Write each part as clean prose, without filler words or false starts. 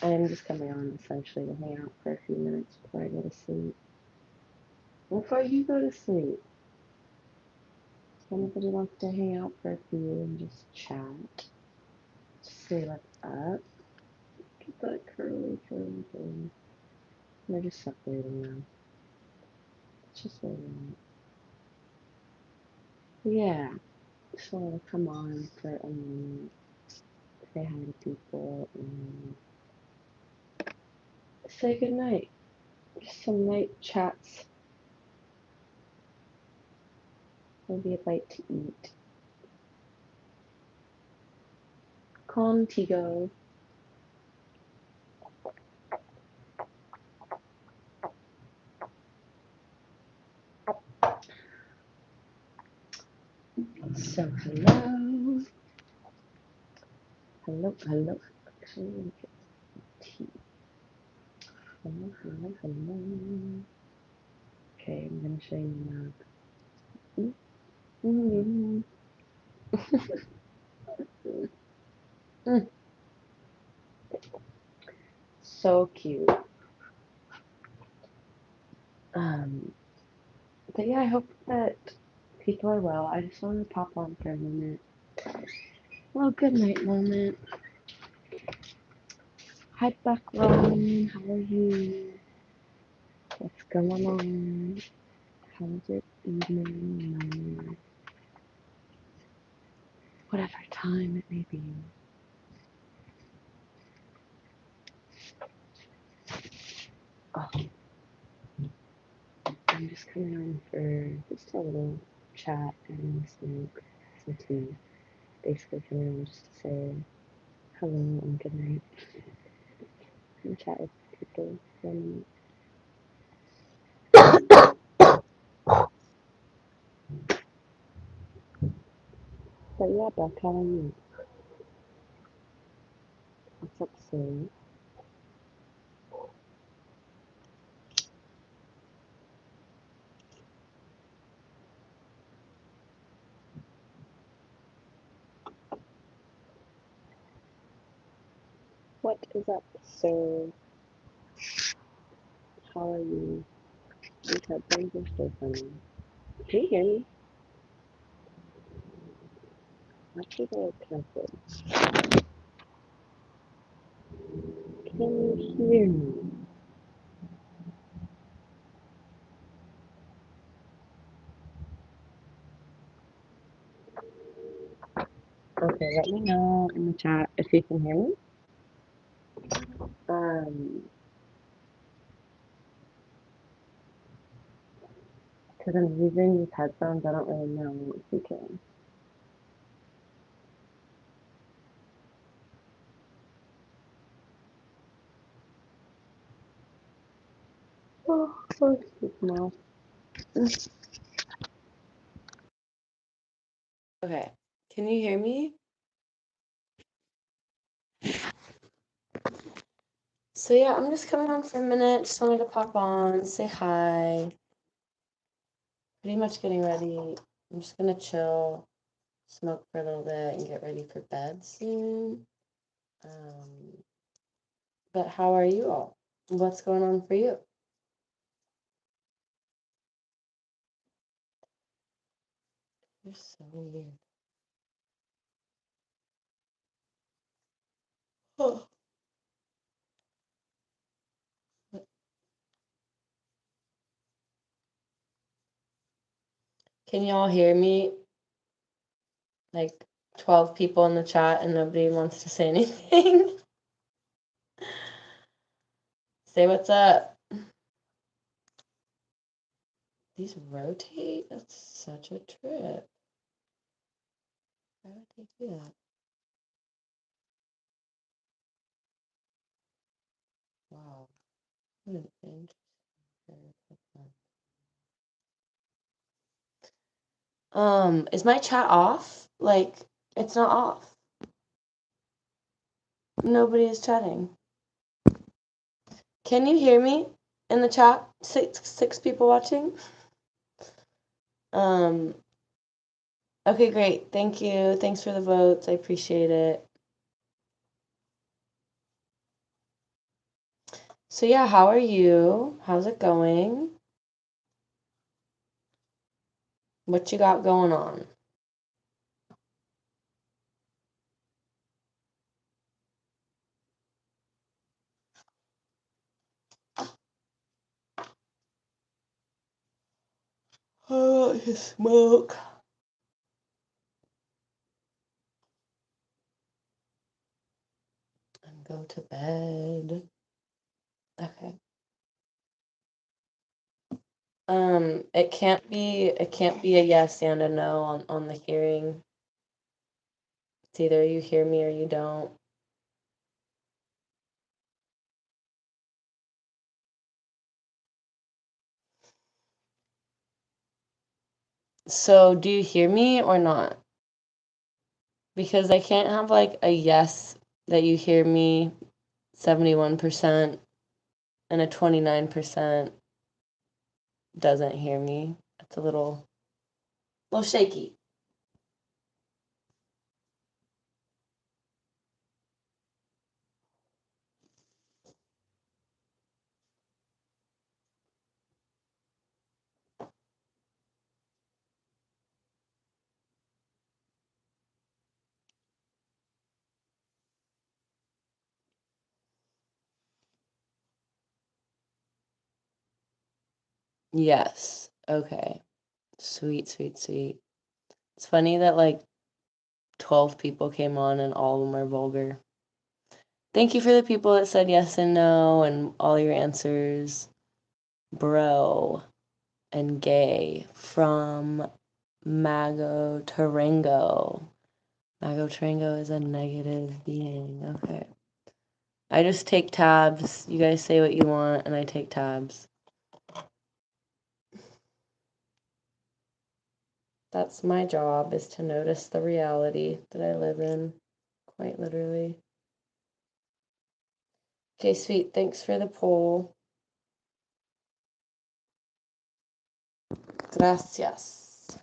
I'm just coming on essentially to hang out for a few minutes before I go to sleep. Before you go to sleep, if anybody wants to hang out for a few and just chat, just say what's up. Get that curly thing. They're just separating now. It's just like that. Yeah, just want to come on for a minute, say hi to people, and say goodnight. Just some night chats. Maybe a bite to eat. Contigo. So hello. Hello. Actually, let me get tea. Hello. Okay, I'm gonna show you the map. Mm-hmm. So cute. Um, but yeah, I hope that people are well. I just wanted to pop on for a minute. Well, good night moment. Hi, Buckron. How are you? What's going on? How's your evening, morning, whatever time it may be? Oh, I'm just coming on for just a little chat and smoke some tea. Basically coming on just to say hello and good night and chat with people for a minute. But yeah, Beck, how are you? What's up, Sue? What is up, sir? How are you? These headphones are so funny. Can you hear me? Actually, they're connected. Can you hear me? Okay, let me know in the chat if you can hear me. Um, because I'm using these headphones, I don't really know if you can. Oh, so sweet now. Okay, can you hear me? So yeah, I'm just coming on for a minute. Just wanted to pop on, say hi. Pretty much getting ready. I'm just gonna chill, smoke for a little bit, and get ready for bed soon. But how are you all? What's going on for you? You're so weird. Oh. Can y'all hear me? Like 12 people in the chat and nobody wants to say anything. Say what's up. These rotate? That's such a trip. Why would they do that? Wow. What an interesting. Is my chat off? Like, it's not off. Nobody is chatting. Can you hear me in the chat? Six people watching. Okay, great. Thank you. Thanks for the votes. I appreciate it. So yeah, how are you? How's it going? What you got going on? Oh, you smoke. And go to bed. Okay. It can't be a yes and a no on the hearing. It's either you hear me or you don't. So do you hear me or not? Because I can't have like a yes that you hear me 71% and a 29% doesn't hear me. It's a little shaky. Yes. Okay. Sweet, sweet, sweet. It's funny that like 12 people came on and all of them are vulgar. Thank you for the people that said yes and no and all your answers. Bro and gay from Mago Tarango. Mago Tarango is a negative being. Okay. I just take tabs. You guys say what you want and I take tabs. That's my job, is to notice the reality that I live in, quite literally. Okay, sweet. Thanks for the poll. Gracias.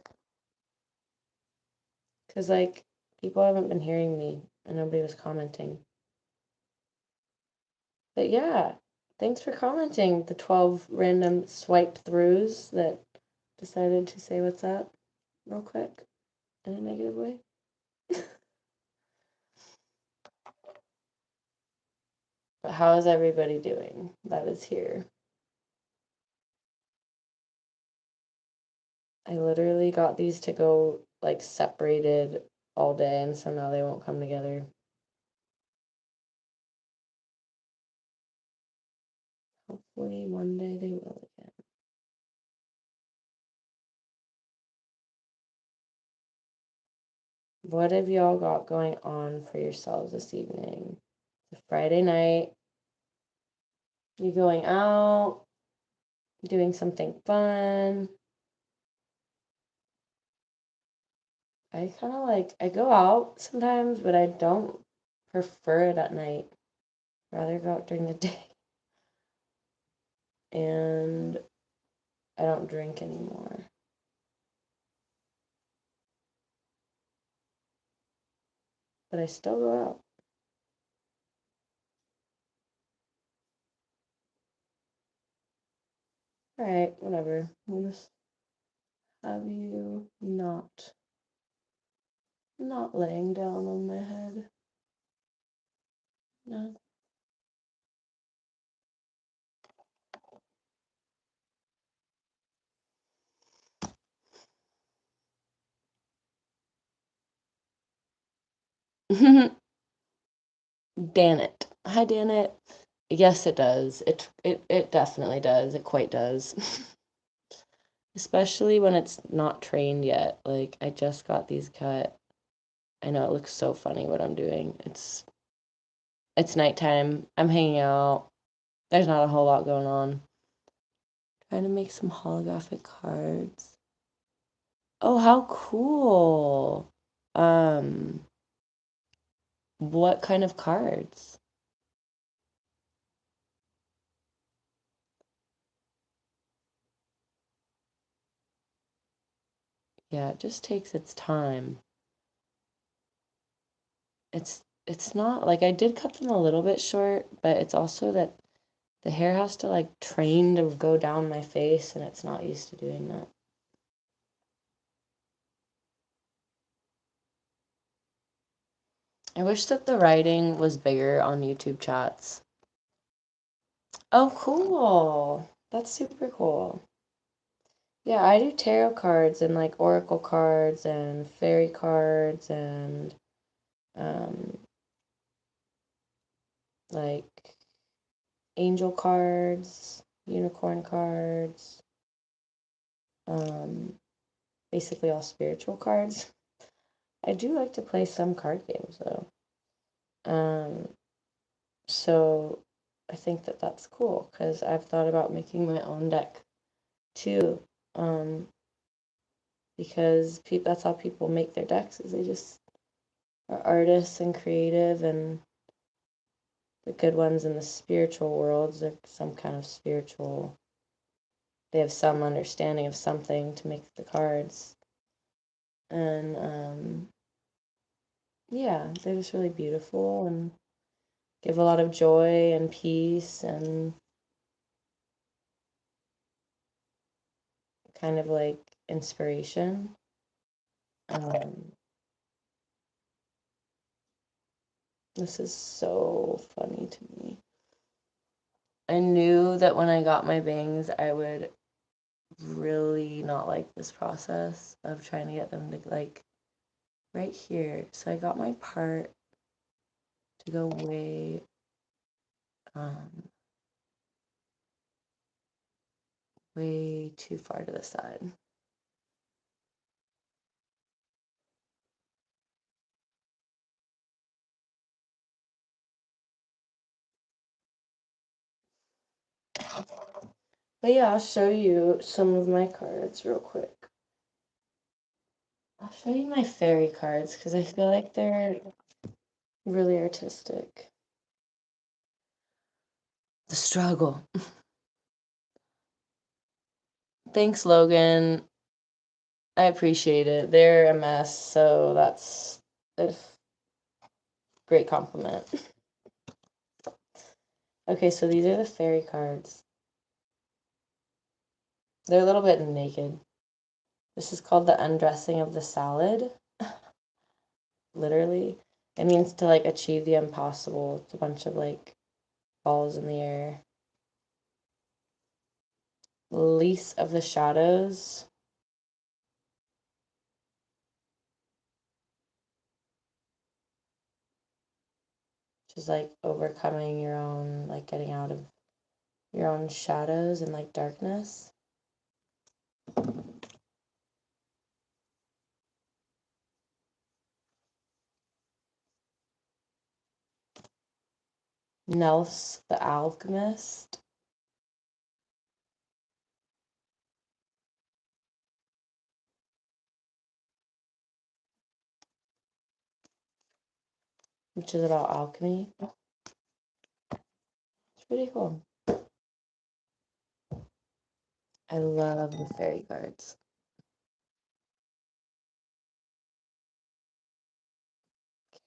Because, like, people haven't been hearing me and nobody was commenting. But yeah, thanks for commenting, the 12 random swiped throughs that decided to say what's up real quick in a negative way. But how is everybody doing that is here? I literally got these to go like separated all day, and so now they won't come together. Hopefully one day they will again. What have y'all got going on for yourselves this evening? It's a Friday night. You going out, doing something fun? I kind of like, I go out sometimes, but I don't prefer it at night. I'd rather go out during the day. And I don't drink anymore. But I still go out. Alright, whatever. We'll just have you not laying down on my head. No. Danet. Hi, Danet. Yes, it does. It definitely does. It quite does. Especially when it's not trained yet. Like, I just got these cut. I know it looks so funny what I'm doing. It's nighttime. I'm hanging out. There's not a whole lot going on. Trying to make some holographic cards. Oh, how cool. Um, what kind of cards? Yeah, it just takes its time. It's not like I did cut them a little bit short, but it's also that The hair has to like train to go down my face, and it's not used to doing that. I wish that the writing was bigger on YouTube chats. Oh, cool. That's super cool. Yeah, I do tarot cards and like oracle cards and fairy cards and like angel cards, unicorn cards, basically all spiritual cards. I do like to play some card games though. So I think that that's cool because I've thought about making my own deck too. Because that's how people make their decks, is they just are artists and creative, and the good ones in the spiritual worlds are some kind of spiritual, they have some understanding of something to make the cards. And yeah, they're just really beautiful and give a lot of joy and peace and kind of like inspiration. This is so funny to me. I knew that when I got my bangs, I would really not like this process of trying to get them to like right here. So I got my part to go way too far to the side. But yeah, I'll show you some of my cards real quick. I'll show you my fairy cards because I feel like they're really artistic. The struggle. Thanks, Logan. I appreciate it. They're a mess, so that's a great compliment. Okay, so these are the fairy cards. They're a little bit naked. This is called the undressing of the salad. Literally. It means to like achieve the impossible. It's a bunch of like balls in the air. Lease of the shadows. Which is like overcoming your own, like getting out of your own shadows and like darkness. Nels the alchemist. Which is about alchemy. It's pretty cool. I love the fairy cards.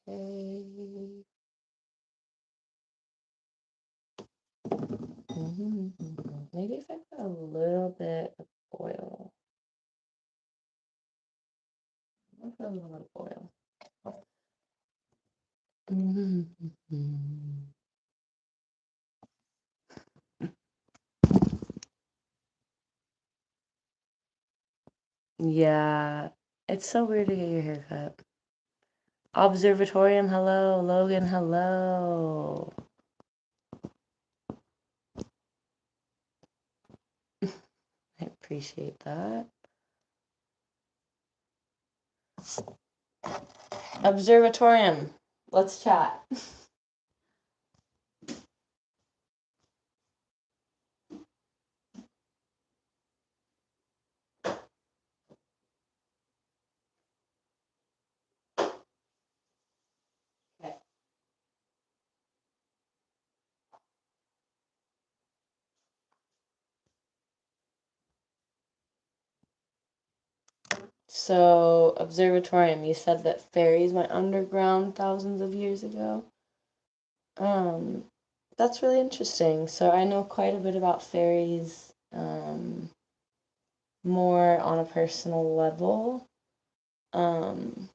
Okay. Maybe if I put a little bit of oil. I'll put a little bit of oil. Yeah, it's so weird to get your hair cut. Observatorium, hello. Logan, hello. I appreciate that. Observatorium, let's chat. Okay. So, Observatorium, you said that fairies went underground thousands of years ago. that's really interesting. So I know quite a bit about fairies, more on a personal level. Um,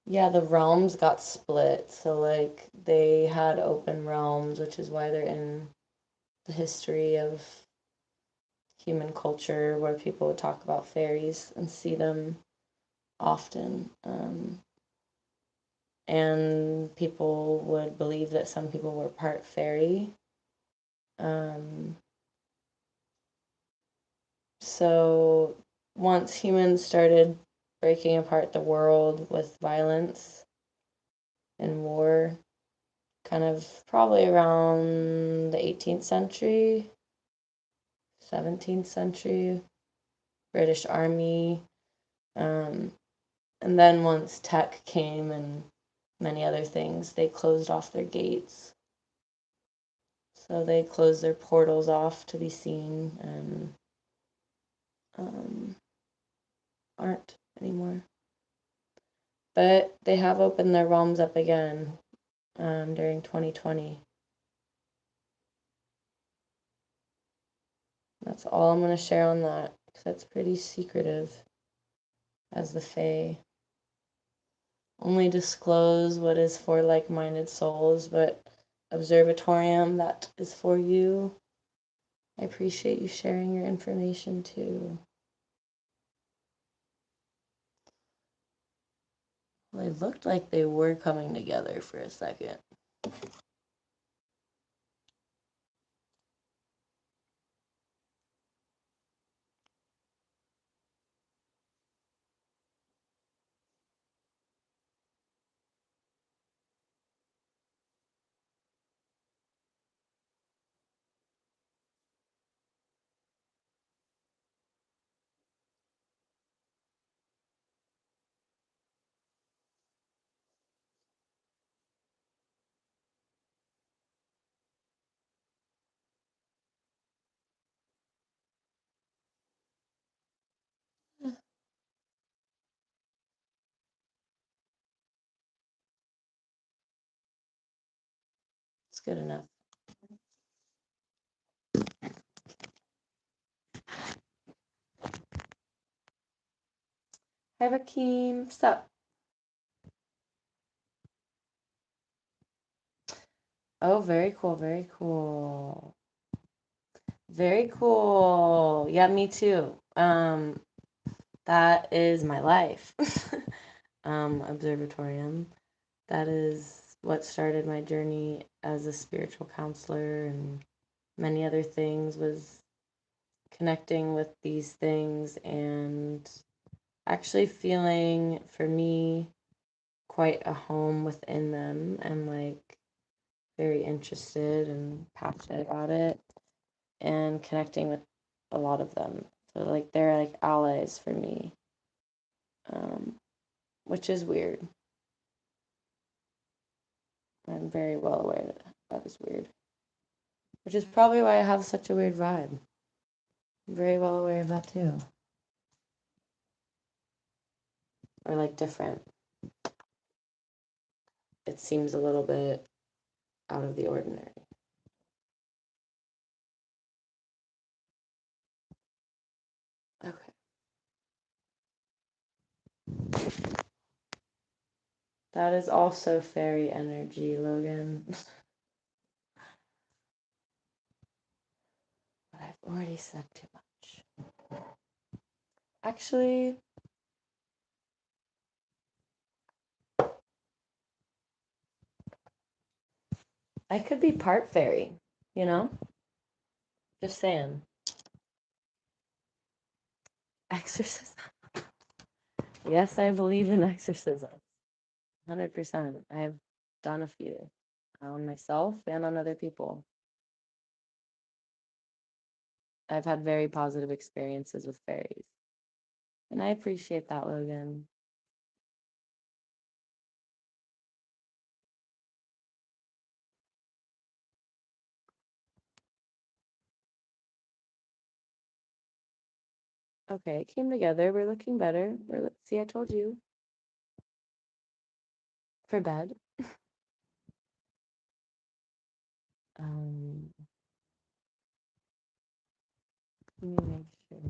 yeah, the realms got split. So like they had open realms, which is why they're in the history of human culture, where people would talk about fairies and see them often. And people would believe that some people were part fairy. Um, so once humans started breaking apart the world with violence and war, kind of probably around the 18th century, 17th century, British Army. Um, and then once tech came and many other things, they closed off their gates. So they closed their portals off to be seen and aren't anymore. But they have opened their realms up again during 2020. That's all I'm going to share on that because that's pretty secretive as the Fae. Only disclose what is for like-minded souls, but Observatorium, that is for you. I appreciate you sharing your information too. Well, it looked like they were coming together for a second. It's good enough. Hi, Rakeem. What's up? Oh, very cool. Very cool. Very cool. Yeah, me too. That is my life. Observatorium. That is what started my journey as a spiritual counselor, and many other things was connecting with these things and actually feeling, for me, quite a home within them, and like very interested and passionate about it, and connecting with a lot of them. So like they're like allies for me, um, which is weird. I'm very well aware that that is weird, which is probably why I have such a weird vibe. I'm very well aware of that too, or like different. It seems a little bit out of the ordinary. Okay. That is also fairy energy, Logan. But I've already said too much. Actually, I could be part fairy, you know? Just saying. Exorcism. Yes, I believe in exorcism. 100%. I've done a few on myself and on other people. I've had very positive experiences with fairies. And I appreciate that, Logan. Okay, it came together. We're looking better. See, I told you. For bed. Let me make sure.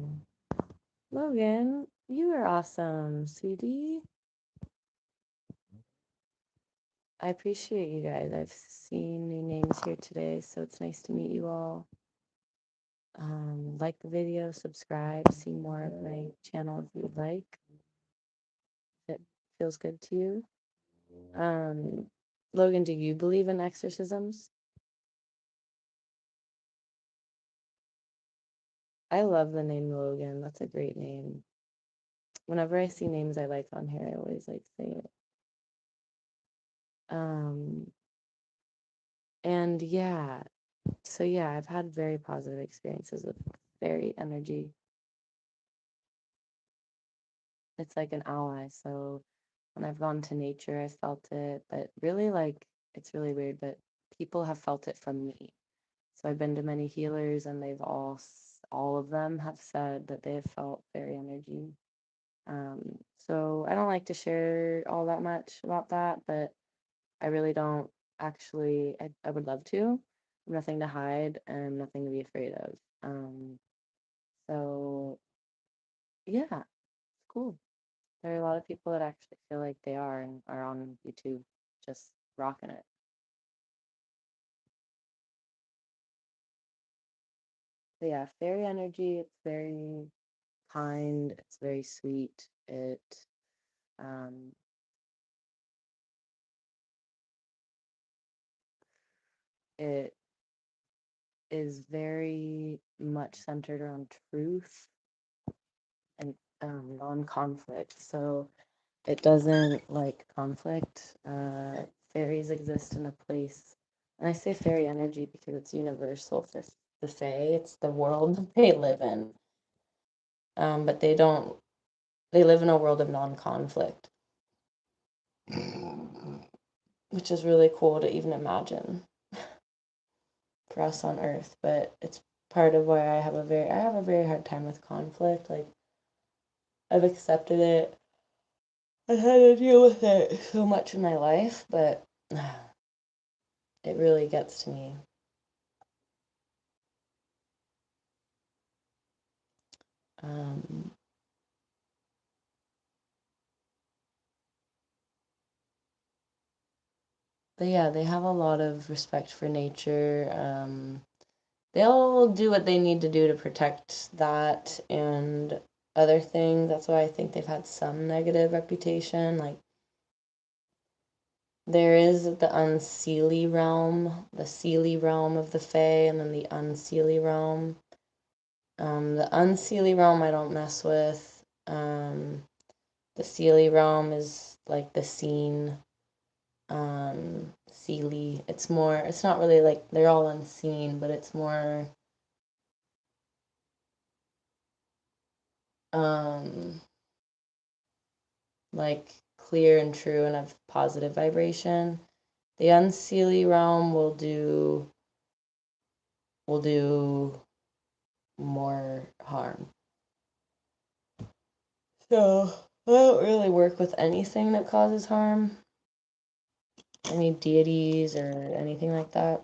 Logan, you are awesome, sweetie. I appreciate you guys. I've seen new names here today, so it's nice to meet you all. Like the video, subscribe, see more of my channel if you'd like. If it feels good to you. Logan, do you believe in exorcisms? I love the name Logan. That's a great name. Whenever I see names I like on here, I always like say it. And yeah, so yeah, I've had very positive experiences with fairy energy. It's like an ally. So when I've gone to nature, I felt it, but really, like, it's really weird, but people have felt it from me. So I've been to many healers, and they've all of them have said that they have felt fairy energy. So I don't like to share all that much about that, but I really don't actually. I would love to. I have nothing to hide and nothing to be afraid of. So yeah, it's cool. There are a lot of people that actually feel like they are and are on YouTube just rocking it. But yeah, fairy energy, it's very kind, it's very sweet. Um it is very much centered around truth and non-conflict. So it doesn't like conflict. Fairies exist in a place, and I say fairy energy because it's universal for the Fae. It's the world that they live in. But they don't. They live in a world of non-conflict, which is really cool to even imagine for us on Earth. But it's part of why I have a very hard time with conflict. Like I've accepted it. I've had to deal with it so much in my life, but it really gets to me. Um, but yeah, they have a lot of respect for nature. They'll do what they need to do to protect that and other things. That's why I think they've had some negative reputation. Like there is the unseelie realm, the seelie realm of the Fae, and then the unseelie realm. The unseelie realm I don't mess with. The seelie realm is like the scene. Seelie. It's more. It's not really like they're all unseen, but it's more. Um, like clear and true and of positive vibration. The unseelie realm will do more harm. So I don't really work with anything that causes harm, any deities or anything like that.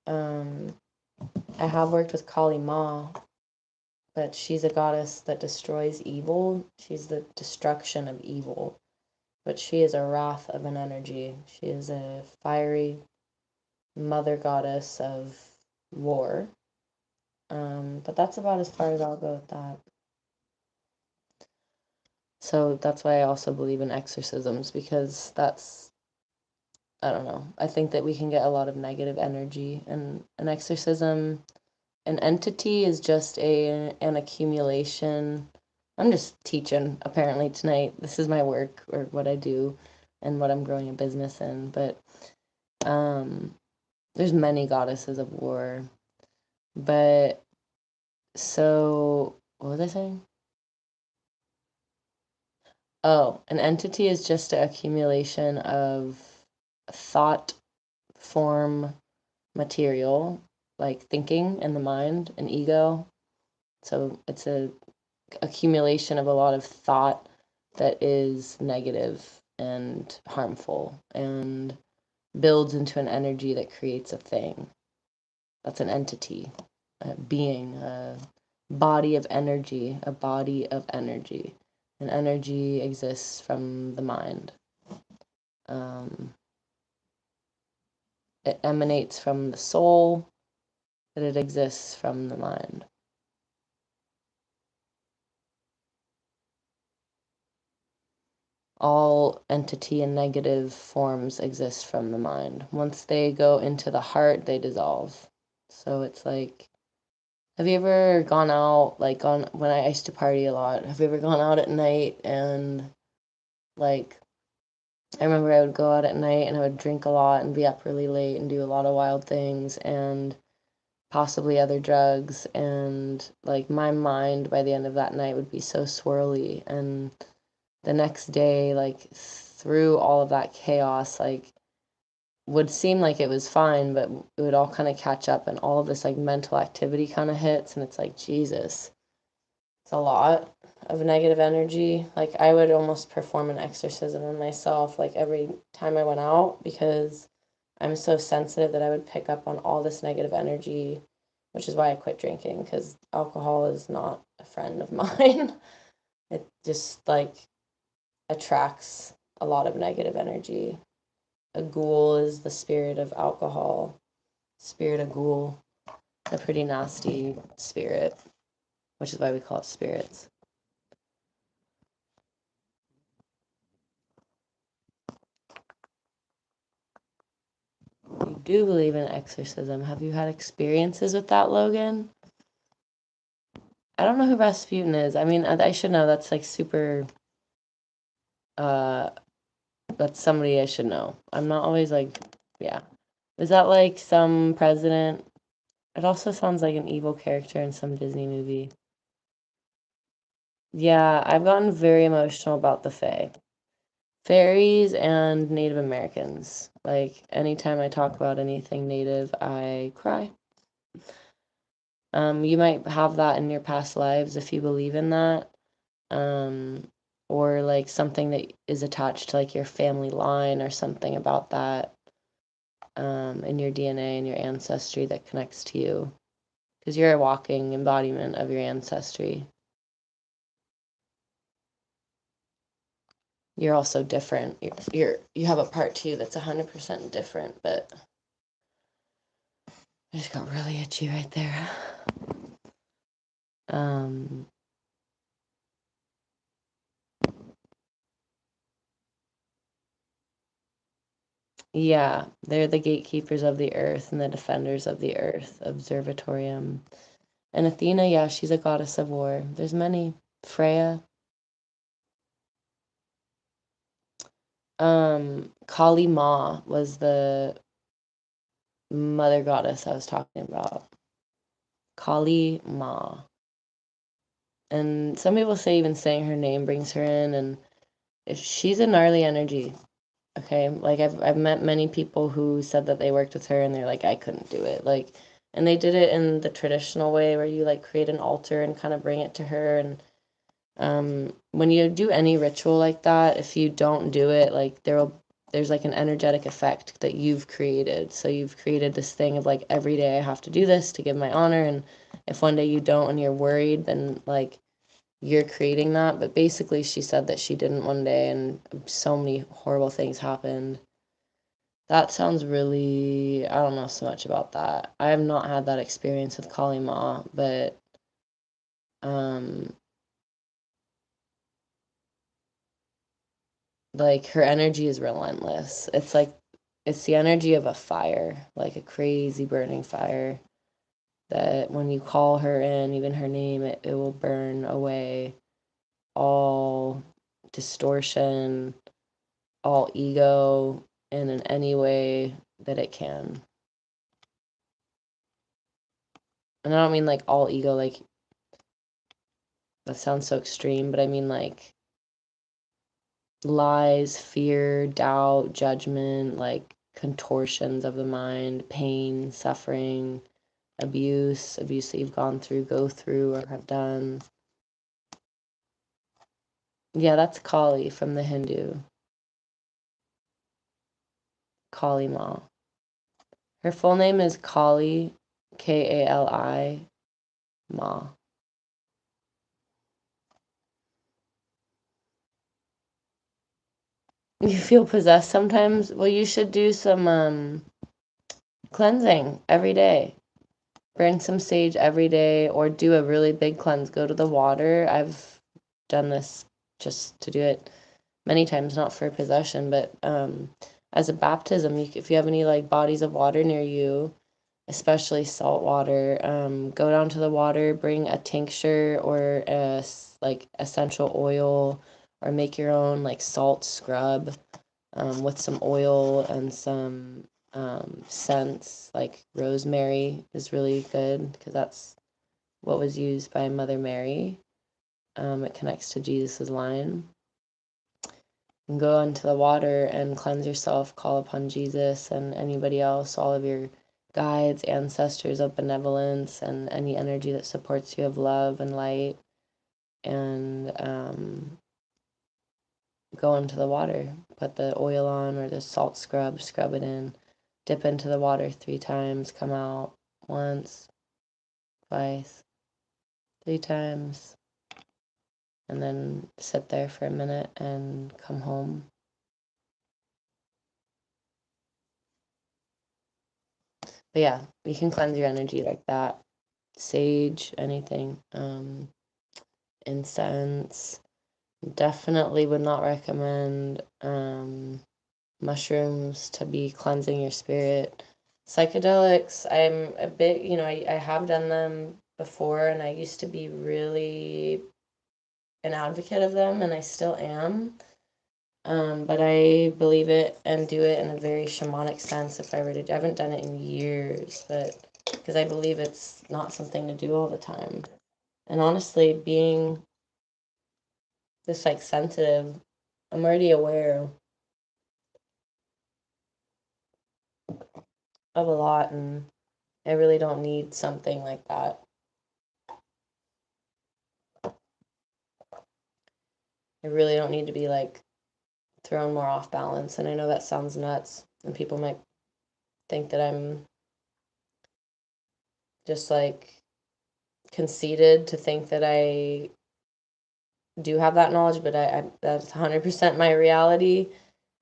I have worked with Kali Ma, but she's a goddess that destroys evil. She's the destruction of evil, but she is a wrath of an energy. She is a fiery mother goddess of war. But that's about as far as I'll go with that. So that's why I also believe in exorcisms because I don't know. I think that we can get a lot of negative energy, and an exorcism, an entity is just an accumulation. I'm just teaching apparently tonight. This is my work or what I do and what I'm growing a business in. But there's many goddesses of war. But so what was I saying? Oh, an entity is just an accumulation of thought, form, material, like thinking in the mind, an ego. So it's a accumulation of a lot of thought that is negative and harmful. And builds into an energy that creates a thing. That's an entity, a being, a body of energy, a body of energy. And energy exists from the mind. It emanates from the soul, but it exists from the mind. All entity and negative forms exist from the mind. Once they go into the heart, they dissolve. So it's like, have you ever gone out, like when I used to party a lot, have you ever gone out at night and like, I remember I would go out at night and I would drink a lot and be up really late and do a lot of wild things and possibly other drugs, and like my mind by the end of that night would be so swirly, and the next day, like through all of that chaos, like would seem like it was fine, but it would all kind of catch up and all of this like mental activity kind of hits, and it's like, Jesus, it's a lot of negative energy. Like I would almost perform an exorcism on myself like every time I went out, because I'm so sensitive that I would pick up on all this negative energy, which is why I quit drinking, because alcohol is not a friend of mine. It just like attracts a lot of negative energy. A ghoul is the spirit of alcohol. Spirit of ghoul, a pretty nasty spirit, which is why we call it spirits. You do believe in exorcism. Have you had experiences with that, Logan? I don't know who Rasputin is. I mean, I should know. That's like super. Uh, that's somebody I should know. I'm not always like, yeah. Is that like some president? It also sounds like an evil character in some Disney movie. Yeah, I've gotten very emotional about the Fae. Fairies and Native Americans. Like, anytime I talk about anything Native, I cry. You might have that in your past lives if you believe in that. Or like something that is attached to like your family line or something about that, in your DNA and your ancestry that connects to you. Because you're a walking embodiment of your ancestry. You're also different. You have a part too that's 100% different, but I just got really itchy right there. Yeah, they're the gatekeepers of the earth and the defenders of the earth, observatorium. And Athena, yeah, she's a goddess of war. There's many. Freya. Kali Ma was the mother goddess I was talking about. Kali Ma. And some people say even saying her name brings her in, and if she's a gnarly energy. Okay, like I've met many people who said that they worked with her and they're like, I couldn't do it. Like, and they did it in the traditional way where you like create an altar and kind of bring it to her. And when you do any ritual like that, if you don't do it, like there's like an energetic effect that you've created. So you've created this thing of like, every day I have to do this to give my honor, and if one day you don't and you're worried, then like you're creating that. But basically she said that she didn't one day and so many horrible things happened. That sounds really, I don't know so much about that. I have not had that experience with Kali Ma, but like her energy is relentless. It's like it's the energy of a fire, like a crazy burning fire, that when you call her in, even her name, it will burn away all distortion, all ego, and in any way that it can. And I don't mean like all ego, like that sounds so extreme, but I mean like lies, fear, doubt, judgment, like contortions of the mind, pain, suffering, abuse that you've gone through, go through, or have done. Yeah, that's Kali from the Hindu. Kali Ma. Her full name is Kali, Kali Ma. You feel possessed sometimes? Well, you should do some cleansing every day. Burn some sage every day or do a really big cleanse. Go to the water. I've done this just to do it many times, not for possession, but as a baptism. If you have any like bodies of water near you, especially salt water, go down to the water, bring a tincture or a like essential oil, or make your own like salt scrub with some oil and some scents. Like rosemary is really good because that's what was used by Mother Mary. It connects to Jesus's line. And go into the water and cleanse yourself, call upon Jesus and anybody else, all of your guides, ancestors of benevolence, and any energy that supports you of love and light, and go into the water. Put the oil on or the salt scrub it in, dip into the water 3 times, come out once, twice, 3 times, and then sit there for a minute and come home. But yeah, you can cleanse your energy like that. Sage, anything. Incense. Definitely would not recommend mushrooms to be cleansing your spirit. Psychedelics, I'm a bit, I have done them before, and I used to be really an advocate of them, and I still am. But I believe it and do it in a very shamanic sense. If I were to, I haven't done it in years, but because I believe it's not something to do all the time. And honestly, being this like sensitive, I'm already aware of a lot, and I really don't need something like that. I really don't need to be like thrown more off balance. And I know that sounds nuts, and people might think that I'm just like conceited to think that I do have that knowledge, but I that's 100% my reality.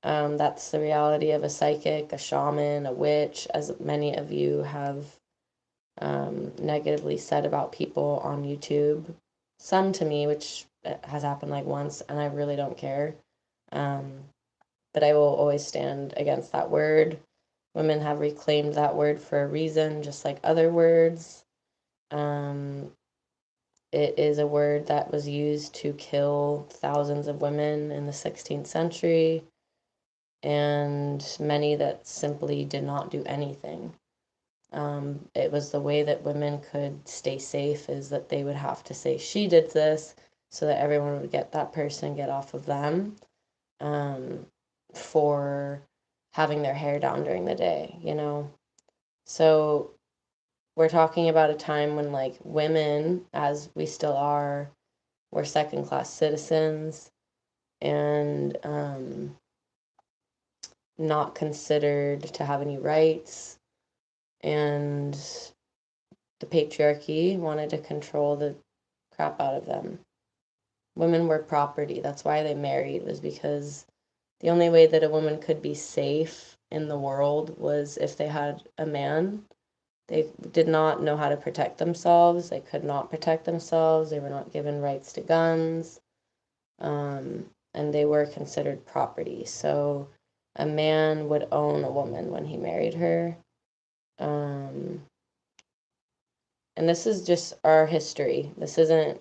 That's the reality of a psychic, a shaman, a witch, as many of you have negatively said about people on YouTube. Some to me, which has happened like once, and I really don't care. But I will always stand against that word. Women have reclaimed that word for a reason, just like other words. It is a word that was used to kill thousands of women in the 16th century, and many that simply did not do anything. It was the way that women could stay safe, is that they would have to say, she did this, so that everyone would get that person, get off of them, for having their hair down during the day, So we're talking about a time when like women, as we still are, were second-class citizens and not considered to have any rights, and the patriarchy wanted to control the crap out of them. Women were property. That's why they married, was because the only way that a woman could be safe in the world was if they had a man. They did not know how to protect themselves. They could not protect themselves. They were not given rights to guns. And they were considered property. So a man would own a woman when he married her. And this is just our history. This isn't,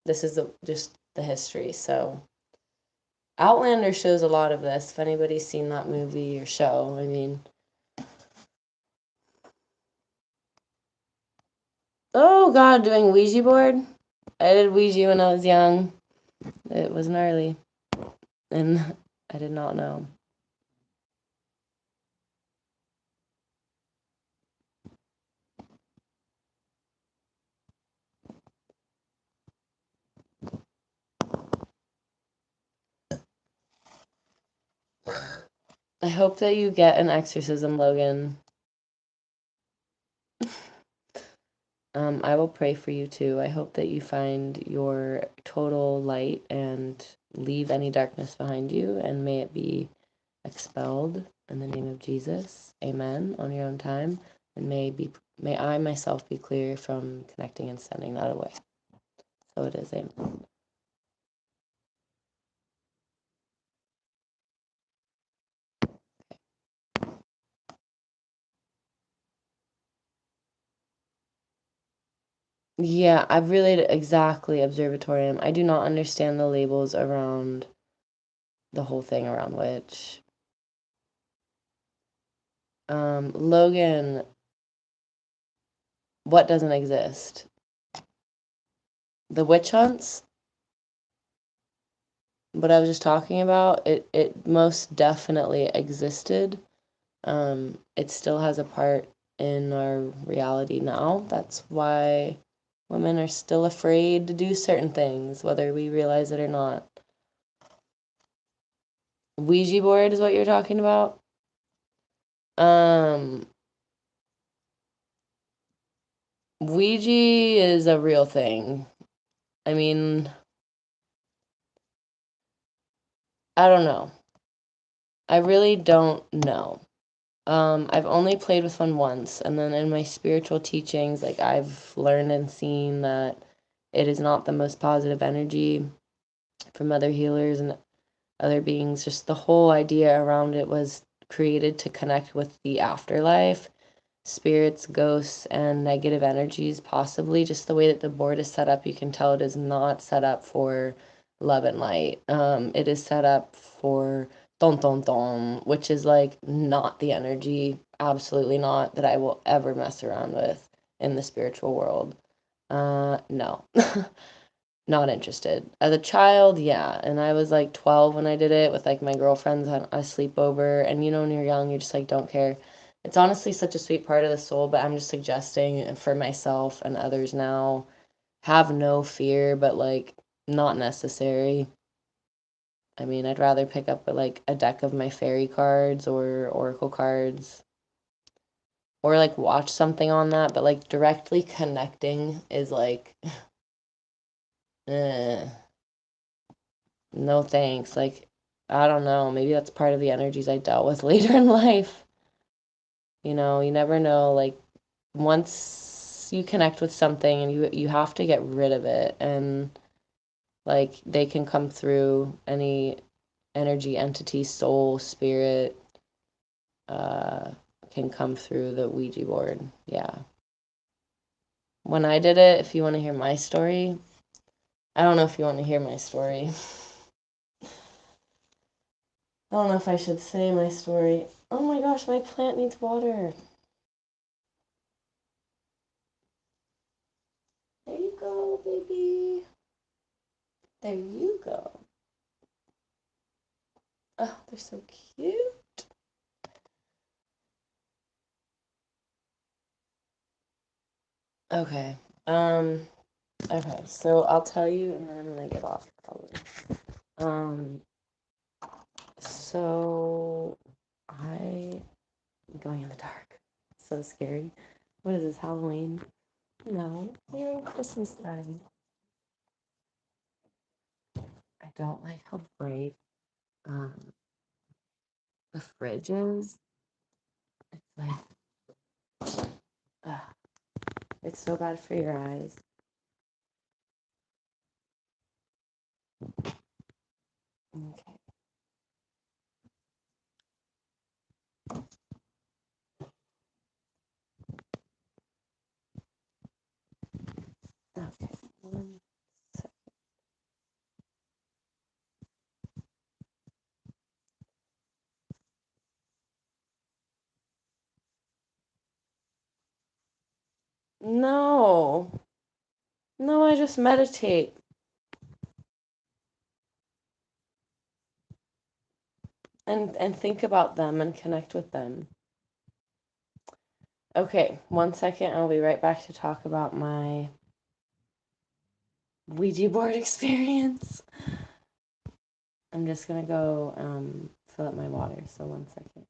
this is just the history. So Outlander shows a lot of this. If anybody's seen that movie or show, I mean, oh God, doing Ouija board? I did Ouija when I was young. It was gnarly. And I did not know. I hope that you get an exorcism, Logan. I will pray for you too. I hope that you find your total light and leave any darkness behind you, and may it be expelled in the name of Jesus. Amen. On your own time, and may I myself be clear from connecting and sending that away. So it is. Amen. Yeah, I've related exactly observatorium. I do not understand the labels around the whole thing around witch. Logan, what doesn't exist? The witch hunts? What I was just talking about, it most definitely existed. It still has a part in our reality now. That's why women are still afraid to do certain things, whether we realize it or not. Ouija board is what you're talking about? Ouija is a real thing. I mean, I don't know. I really don't know. I've only played with one once, and then in my spiritual teachings, like I've learned and seen that it is not the most positive energy from other healers and other beings. Just the whole idea around it was created to connect with the afterlife, spirits, ghosts, and negative energies, possibly. Just the way that the board is set up, you can tell it is not set up for love and light. It is set up for don don don, which is like not the energy, absolutely not, that I will ever mess around with in the spiritual world. No. Not interested. As a child, yeah, and I was like 12 when I did it with like my girlfriends on a sleepover, and when you're young, you just like don't care. It's honestly such a sweet part of the soul, but I'm just suggesting for myself and others now, have no fear, but like not necessary. I mean, I'd rather pick up like a deck of my fairy cards or oracle cards, or like watch something on that, but like directly connecting is like eh. No thanks. Like, I don't know. Maybe that's part of the energies I dealt with later in life. You never know. Like, once you connect with something and you have to get rid of it, and like they can come through any energy, entity, soul, spirit, uh, can come through the Ouija board. Yeah. When I did it, if you want to hear my story, I don't know if you want to hear my story. I don't know if I should say my story. Oh my gosh, my plant needs water. There you go, baby. There you go. Oh, they're so cute. Okay. Okay, so I'll tell you and then I'm gonna get off probably. Um, so I'm going in the dark. So scary. What is this, Halloween? No, we're in Christmas time. I don't like how bright um the fridge is. It's like it's so bad for your eyes. Okay. Okay. No. No, I just meditate and think about them and connect with them. Okay, 1 second. I'll be right back to talk about my Ouija board experience. I'm just gonna go fill up my water. So 1 second.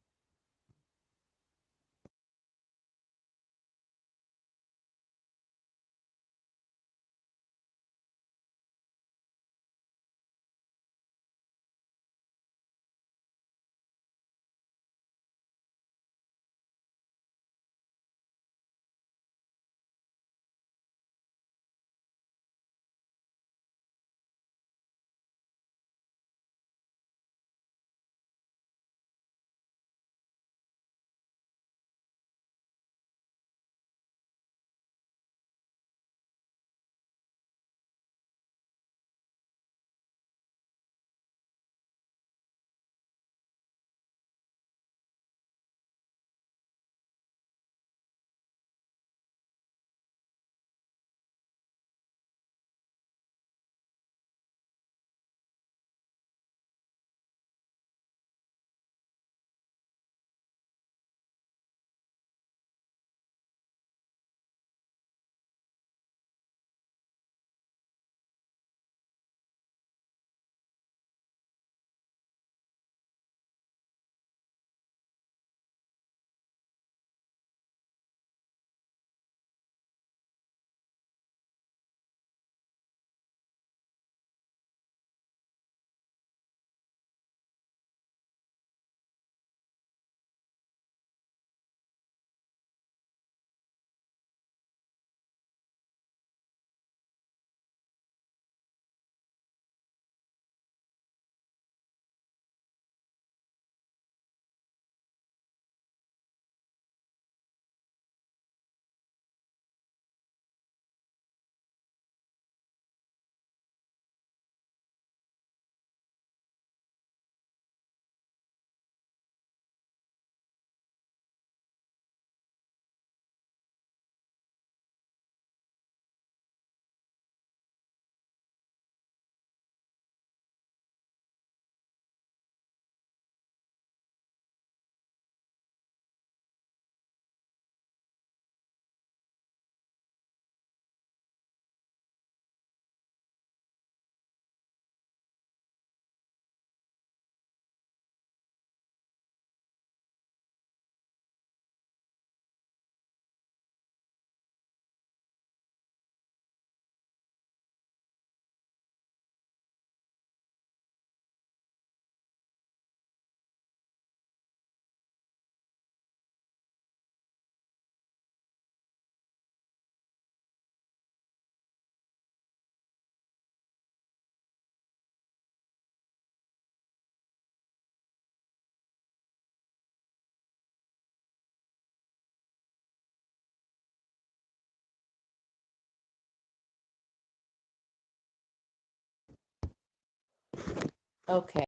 Okay.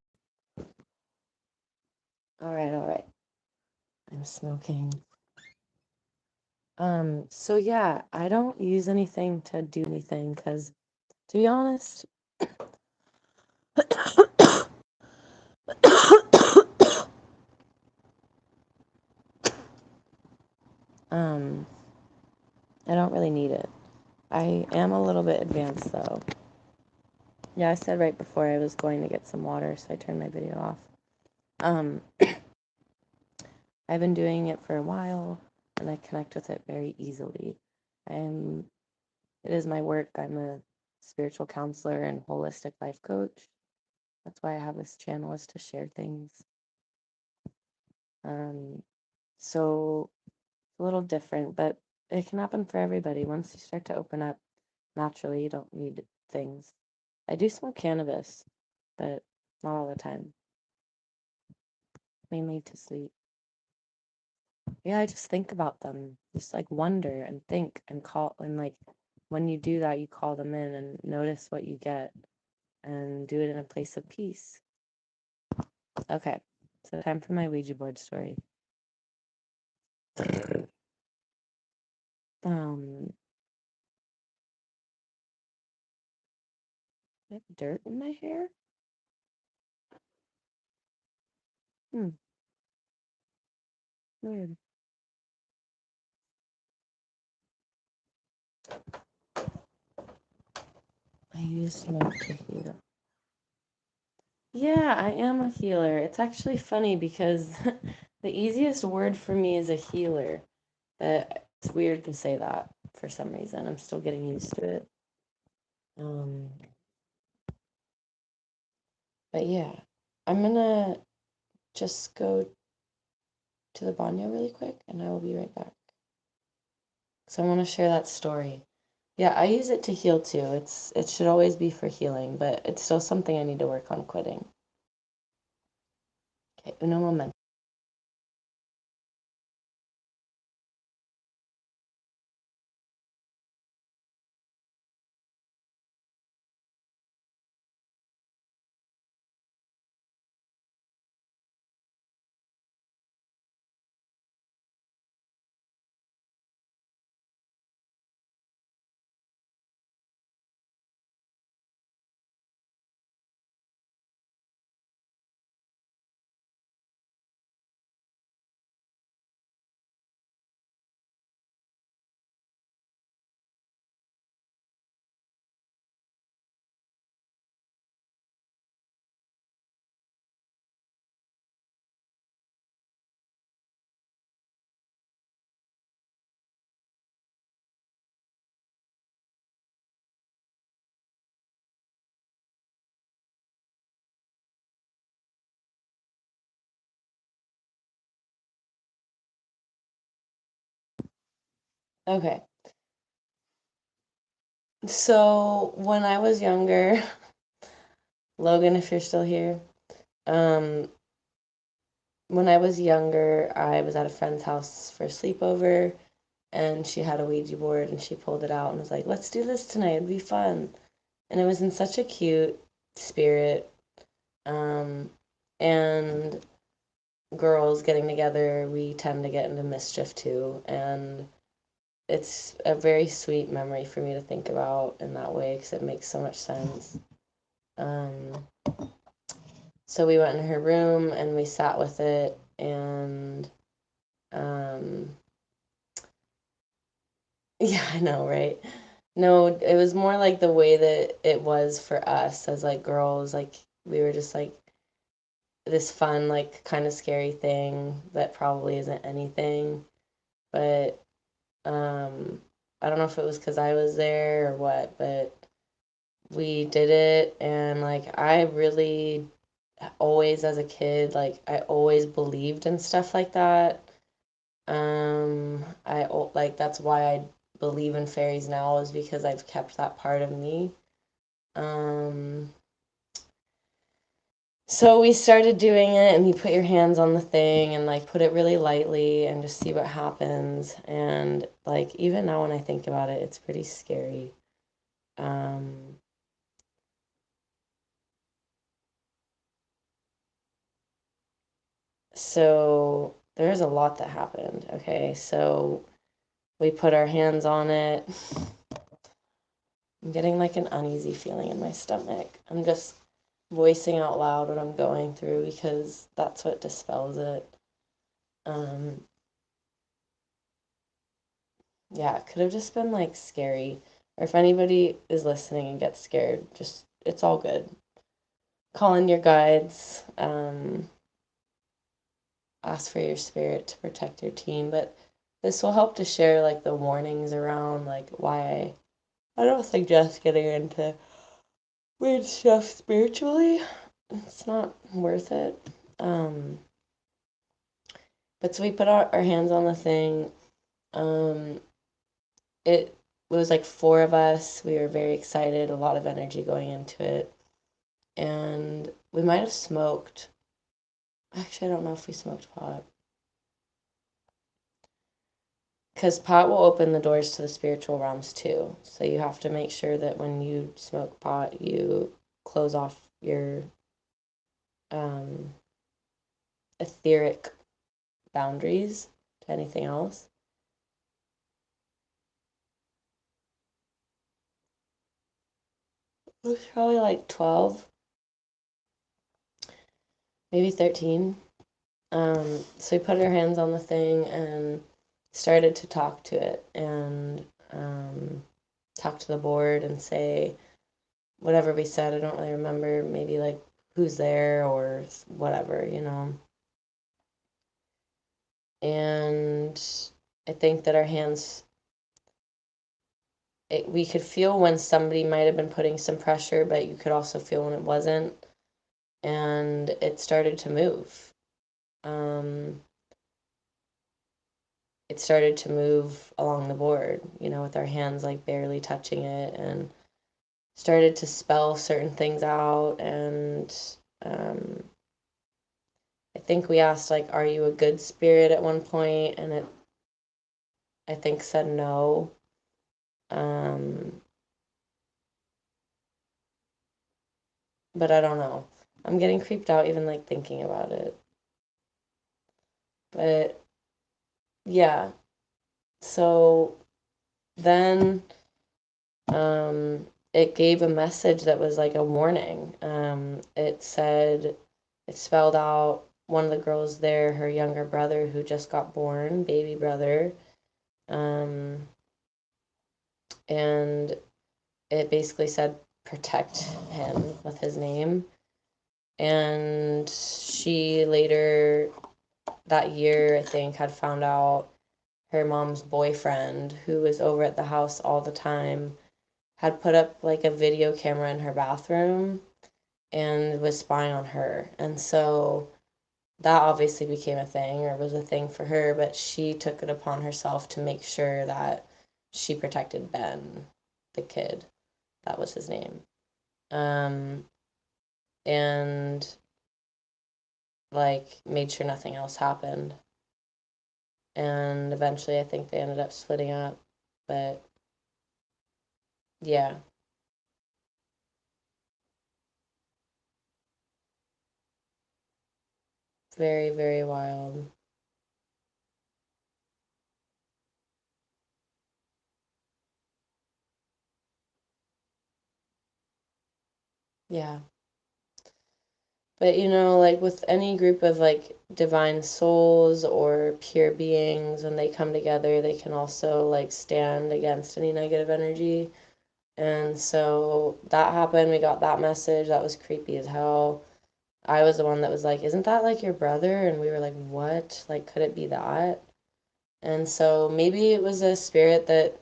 All right. All right. I'm smoking. So yeah, I don't use anything to do anything because, to be honest, um, I don't really need it. I am a little bit advanced though. Yeah, I said right before I was going to get some water, so I turned my video off. I've been doing it for a while, and I connect with it very easily. I'm, it is my work. I'm a spiritual counselor and holistic life coach. That's why I have this channel, is to share things. So it's a little different, but it can happen for everybody. Once you start to open up naturally, you don't need things. I do smoke cannabis, but not all the time. Mainly to sleep. Yeah, I just think about them. Just like wonder and think and call, and like when you do that, you call them in and notice what you get and do it in a place of peace. Okay, so time for my Ouija board story. I have dirt in my hair? Weird. I use smoke to heat up. Yeah, I am a healer. It's actually funny because the easiest word for me is a healer. But it's weird to say that for some reason. I'm still getting used to it. Um, but yeah, I'm gonna just go to the banyo really quick and I will be right back. So I want to share that story. Yeah, I use it to heal too. It should always be for healing, but it's still something I need to work on quitting. Okay, uno momento. Okay. So when I was younger, Logan, if you're still here, um, when I was younger, I was at a friend's house for a sleepover, and she had a Ouija board, and she pulled it out and was like, "Let's do this tonight. It'd be fun." And it was in such a cute spirit. Um, and girls getting together, we tend to get into mischief too, and it's a very sweet memory for me to think about in that way because it makes so much sense. Um, so we went in her room and we sat with it, and um, yeah, I know, right? No, it was more like the way that it was for us as like girls, like we were just like this fun, like kind of scary thing that probably isn't anything, but I don't know if it was because I was there or what, but we did it, and like I really always as a kid, like I always believed in stuff like that. I like that's why I believe in fairies now is because I've kept that part of me. Um, so we started doing it, and you put your hands on the thing and like put it really lightly and just see what happens. And like even now when I think about it, it's pretty scary. Um, so there's a lot that happened. Okay, so we put our hands on it. I'm getting like an uneasy feeling in my stomach. I'm just voicing out loud what I'm going through because that's what dispels it. Um, yeah, it could have just been like scary. Or if anybody is listening and gets scared, just it's all good. Call in your guides. Ask for your spirit to protect your team. But this will help to share like the warnings around like why I don't suggest getting into weird stuff spiritually. It's not worth it. Um, but so we put our hands on the thing. Um, it was like four of us. We were very excited, a lot of energy going into it. And we might have smoked. Actually, I don't know if we smoked pot. Because pot will open the doors to the spiritual realms too. So you have to make sure that when you smoke pot, you close off your um, etheric boundaries to anything else. It was probably like 12, maybe 13. So we put our hands on the thing and started to talk to it and talk to the board and say whatever we said. I don't really remember. Maybe like who's there or whatever, you know. And I think that our hands, we could feel when somebody might have been putting some pressure, but you could also feel when it wasn't. And it started to move. Um, it started to move along the board, you know, with our hands like barely touching it, and started to spell certain things out. And um, I think we asked, like, are you a good spirit at one point? And it, I think, said no. Um, but I don't know. I'm getting creeped out even like thinking about it. But yeah, so then it gave a message that was like a warning. It said, it spelled out one of the girls there, her younger brother who just got born, baby brother. Um, and it basically said, protect him with his name. And she later that year, I think, had found out her mom's boyfriend, who was over at the house all the time, had put up like a video camera in her bathroom and was spying on her. And so that obviously became a thing, or was a thing for her, but she took it upon herself to make sure that she protected Ben, the kid. That was his name. Um, and like made sure nothing else happened. And eventually I think they ended up splitting up. But yeah, very, very wild. Yeah. But you know, like with any group of like divine souls or pure beings, when they come together, they can also like stand against any negative energy. And so that happened. We got that message. That was creepy as hell. I was the one that was like, "Isn't that like your brother?" And we were like, "What? Like, could it be that?" And so maybe it was a spirit that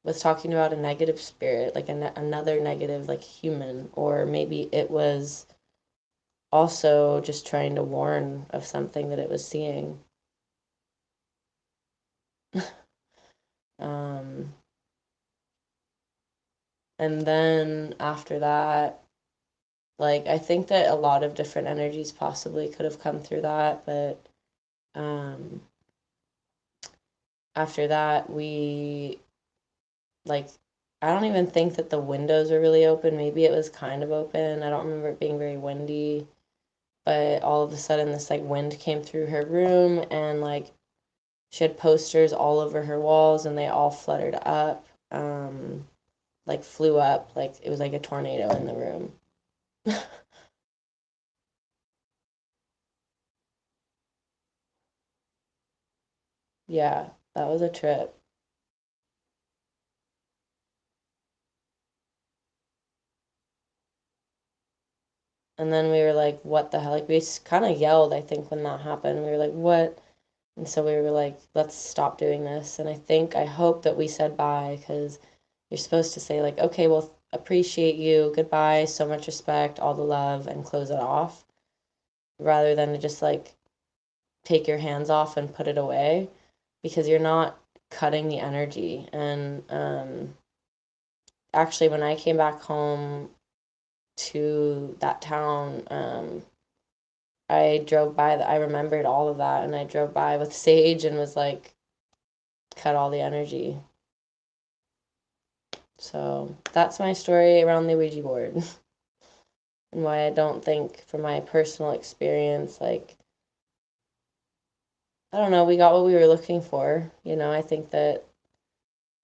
was talking about a negative spirit, like another negative, like human, or maybe it was also just trying to warn of something that it was seeing. Um, and then after that, like I think that a lot of different energies possibly could have come through that, but um, after that, we like I don't even think that the windows were really open. Maybe it was kind of open. I don't remember it being very windy, but all of a sudden this like wind came through her room, and like she had posters all over her walls and they all fluttered up, like flew up, like it was like a tornado in the room. Yeah, that was a trip. And then we were like, what the hell? Like we kind of yelled, I think, when that happened. We were like, what? And so we were like, let's stop doing this. And I hope that we said bye, because you're supposed to say, like, okay, well, appreciate you, goodbye, so much respect, all the love, and close it off, rather than to just like take your hands off and put it away, because you're not cutting the energy. And actually, when I came back home to that town, I drove by I remembered all of that, and I drove by with sage and was like, cut all the energy. So that's my story around the Ouija board, and why I don't think, from my personal experience, like, I don't know, we got what we were looking for. You know, I think that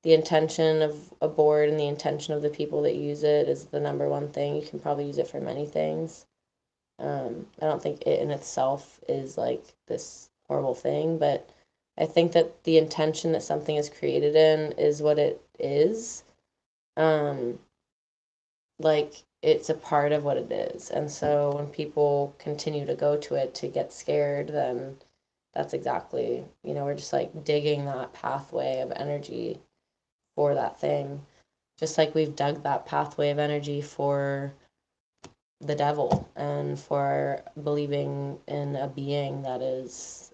the intention of a board and the intention of the people that use it is the number one thing. You can probably use it for many things. I don't think it in itself is like this horrible thing, but I think that the intention that something is created in is what it is. Um, like it's a part of what it is. And so when people continue to go to it to get scared, then that's exactly, we're just like digging that pathway of energy for that thing. Just like we've dug that pathway of energy for the devil and for believing in a being that is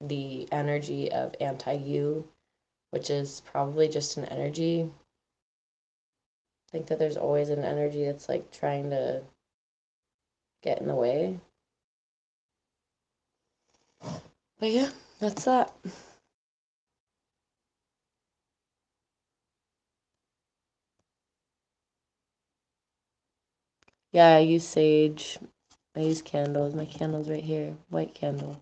the energy of anti you, which is probably just an energy. I think that there's always an energy that's like trying to get in the way. But yeah, that's that. Yeah, I use sage. I use candles. My candle's right here. White candle.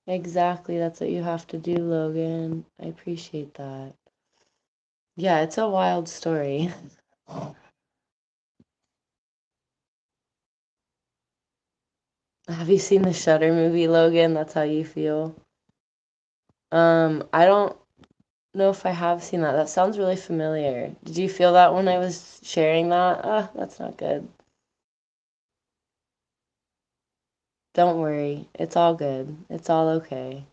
Exactly. That's what you have to do, Logan. I appreciate that. Yeah, it's a wild story. Have you seen the Shutter movie, Logan? That's how you feel. I don't know if I have seen that. That sounds really familiar. Did you feel that when I was sharing that? That's not good. Don't worry. It's all good. It's all okay.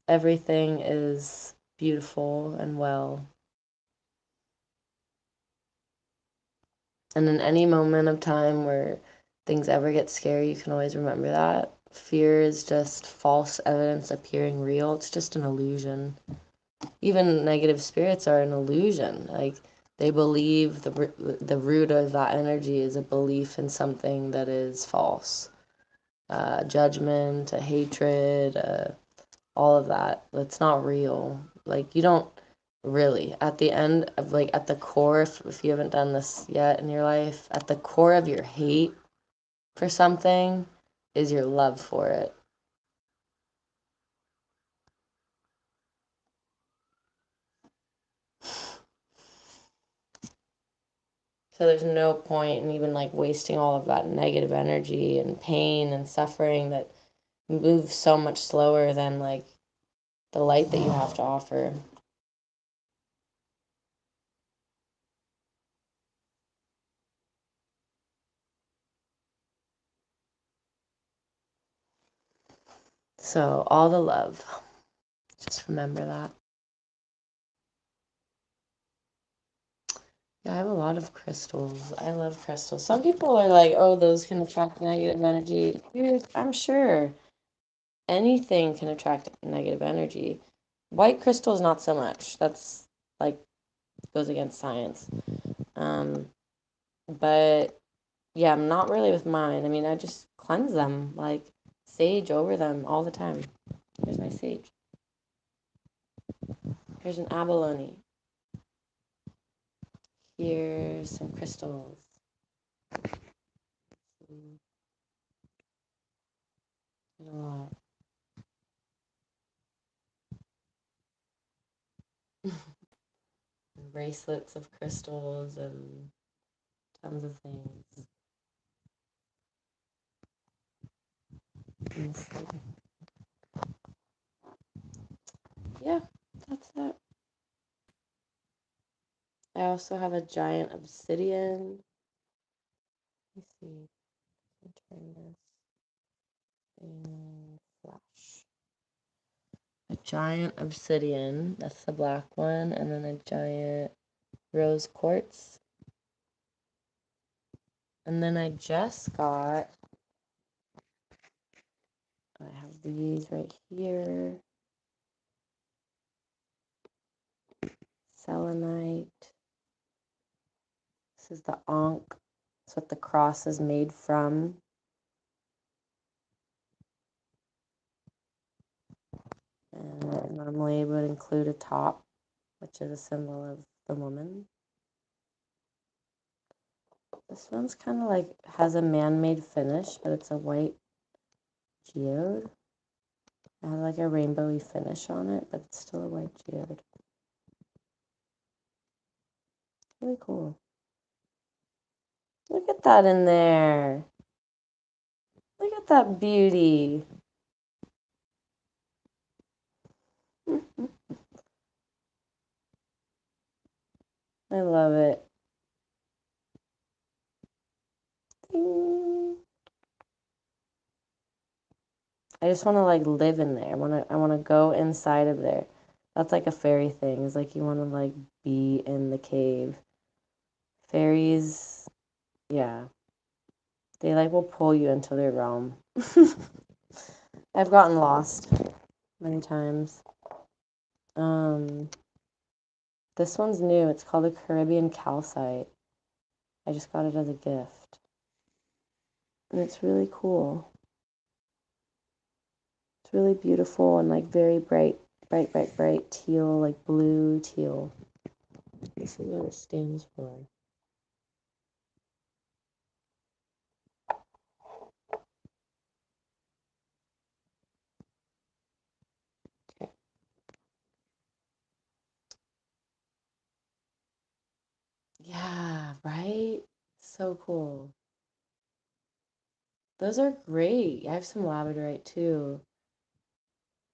Everything is beautiful and well. And in any moment of time where things ever get scary, you can always remember that. Fear is just false evidence appearing real. It's just an illusion. Even negative spirits are an illusion. Like they believe the root of that energy is a belief in something that is false. Judgment, a hatred, all of that. It's not real. Like you don't really at the end of like at the core, if you haven't done this yet in your life, at the core of your hate for something is your love for it. So there's no point in even like wasting all of that negative energy and pain and suffering that moves so much slower than like the light that you have to offer. So all the love. Just remember that. Yeah, I have a lot of crystals. I love crystals. Some people are like, oh, those can attract negative energy. Dude, I'm sure anything can attract negative energy. White crystals, not so much. That's like goes against science. Um, but yeah, I'm not really with mine. I mean, I just cleanse them, like sage over them all the time. Here's my sage. Here's an abalone. Here's some crystals. A lot. Bracelets of crystals and tons of things. Yeah, that's it. I also have a giant obsidian. Let me see. I'll turn this and flash. A giant obsidian, that's the black one, and then a giant rose quartz. And then I just got, I have these right here. Selenite. This is the Ankh. That's what the cross is made from. And normally it would include a top, which is a symbol of the woman. This one's kind of like has a man-made finish, but it's a white geode. It has like a rainbowy finish on it, but it's still a white geode. Really cool. Look at that in there. Look at that beauty. I love it. Ding. I just want to like live in there. I want to go inside of there. That's like a fairy thing. It's like you want to like be in the cave. Fairies, yeah, they like will pull you into their realm. I've gotten lost many times. Um, this one's new. It's called a Caribbean calcite. I just got it as a gift, and it's really cool. It's really beautiful and like very bright, bright, bright, bright teal, like blue teal. This is what it stands for. Okay. Yeah, right? So cool. Those are great. I have some labradorite too.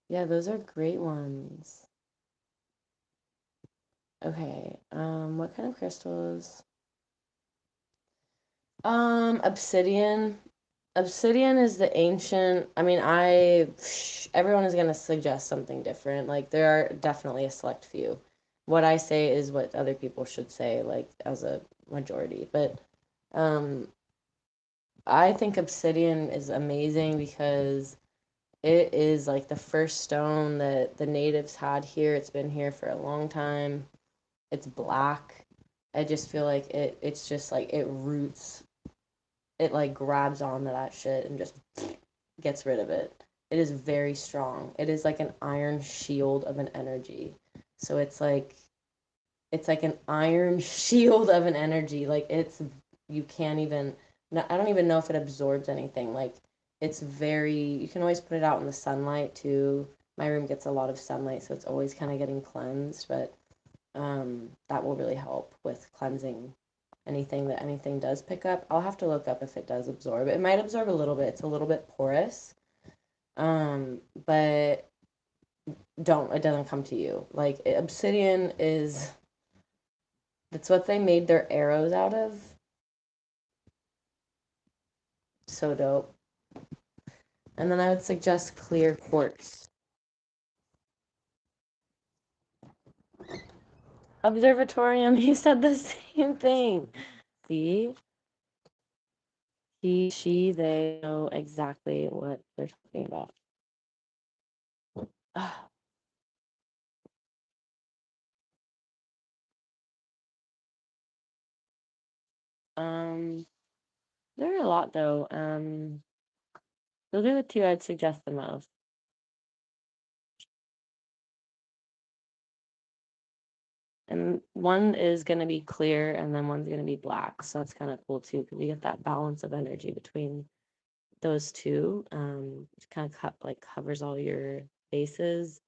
Yeah, those are great ones. Okay. What kind of crystals? Obsidian. Obsidian is the ancient. I mean, everyone is gonna suggest something different. Like there are definitely a select few. What I say is what other people should say, like as a majority. But um, I think obsidian is amazing because it is like the first stone that the natives had here. It's been here for a long time. It's black. I just feel like it's just like it roots, it like grabs onto that shit and just gets rid of it. It is very strong. It is like an iron shield of an energy. So it's like an iron shield of an energy. Like it's you can't even I don't even know if it absorbs anything. Like it's very you can always put it out in the sunlight too. My room gets a lot of sunlight, so it's always kind of getting cleansed, but that will really help with cleansing anything that anything does pick up. I'll have to look up if it does absorb. It might absorb a little bit. It's a little bit porous. But it doesn't come to you. Like obsidian is that's what they made their arrows out of. So dope. And then I would suggest clear quartz. Observatorium, he said the same thing. See? He, she, they know exactly what they're talking about. Um, there are a lot though. Those are the two I'd suggest the most. And one is going to be clear and then one's going to be black. So that's kind of cool too because you get that balance of energy between those two. It kind of like covers all your bases.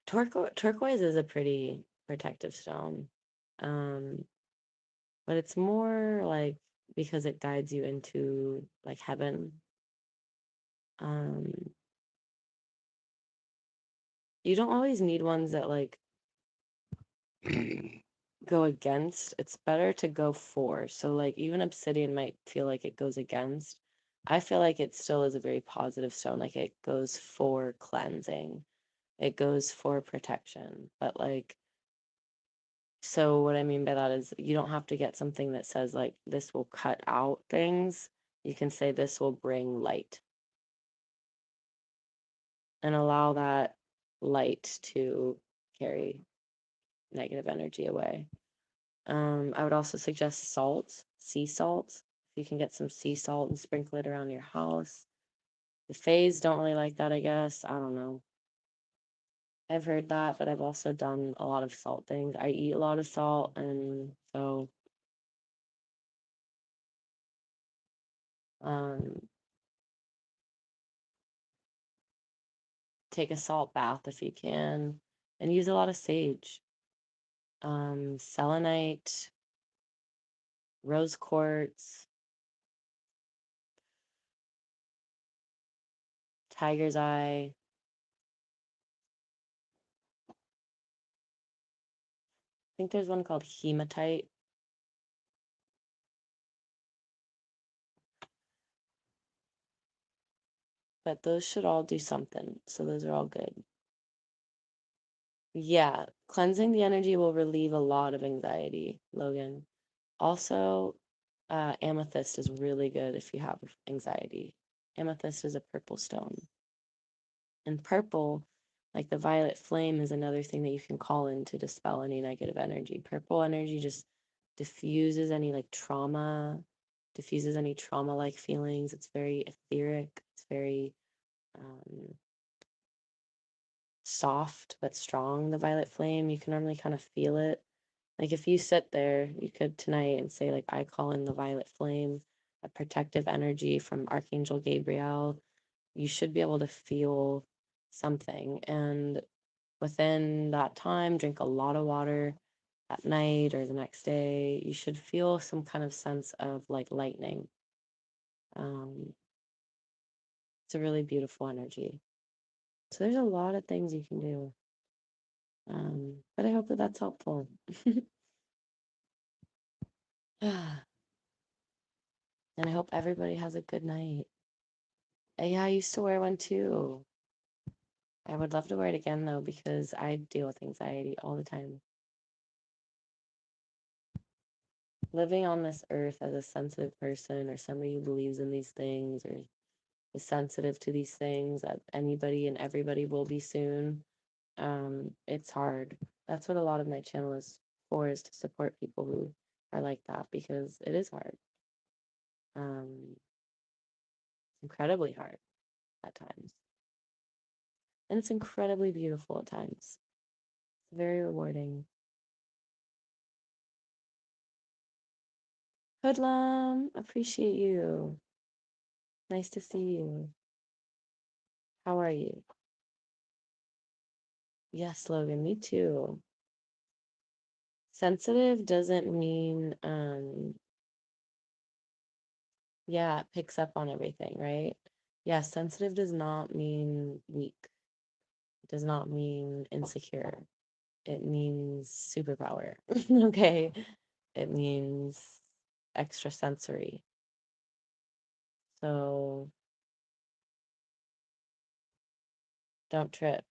Turquoise is a pretty protective stone. Um, but it's more like because it guides you into like heaven. Um, you don't always need ones that like go against. It's better to go for. So like even obsidian might feel like it goes against. I feel like it still is a very positive stone. Like it goes for cleansing. It goes for protection. But like so what I mean by that is you don't have to get something that says like this will cut out things. You can say this will bring light and allow that light to carry negative energy away. I would also suggest salt, sea salt. If you can get some sea salt and sprinkle it around your house. The fays don't really like that, I guess. I don't know. I've heard that, but I've also done a lot of salt things. I eat a lot of salt, and so um, take a salt bath if you can. and use a lot of sage. Selenite, rose quartz, tiger's eye. I think there's one called hematite. But those should all do something. So those are all good. Yeah, cleansing the energy will relieve a lot of anxiety, Logan. Also, amethyst is really good if you have anxiety. Amethyst is a purple stone. And purple, like the violet flame, is another thing that you can call in to dispel any negative energy. Purple energy just diffuses any like trauma, diffuses any trauma-like feelings. It's very etheric. It's very soft but strong, the violet flame. You can normally kind of feel it. Like if you sit there, you could tonight and say, like, I call in the violet flame, a protective energy from Archangel Gabriel. You should be able to feel something. And within that time, drink a lot of water at night or the next day. You should feel some kind of sense of like lightning. It's a really beautiful energy. So there's a lot of things you can do. But I hope that that's helpful. And I hope everybody has a good night. Yeah, I used to wear one too. I would love to wear it again though, because I deal with anxiety all the time. Living on this earth as a sensitive person or somebody who believes in these things or is sensitive to these things that anybody and everybody will be soon, it's hard. That's what a lot of my channel is for, is to support people who are like that, because it is hard. Incredibly hard at times. And it's incredibly beautiful at times. It's very rewarding. Hoodlum, appreciate you. Nice to see you. How are you? Yes, Logan, me too. Sensitive doesn't mean, yeah, it picks up on everything, right? Yeah, sensitive does not mean weak. It does not mean insecure. It means superpower. Okay? It means extrasensory. So don't trip.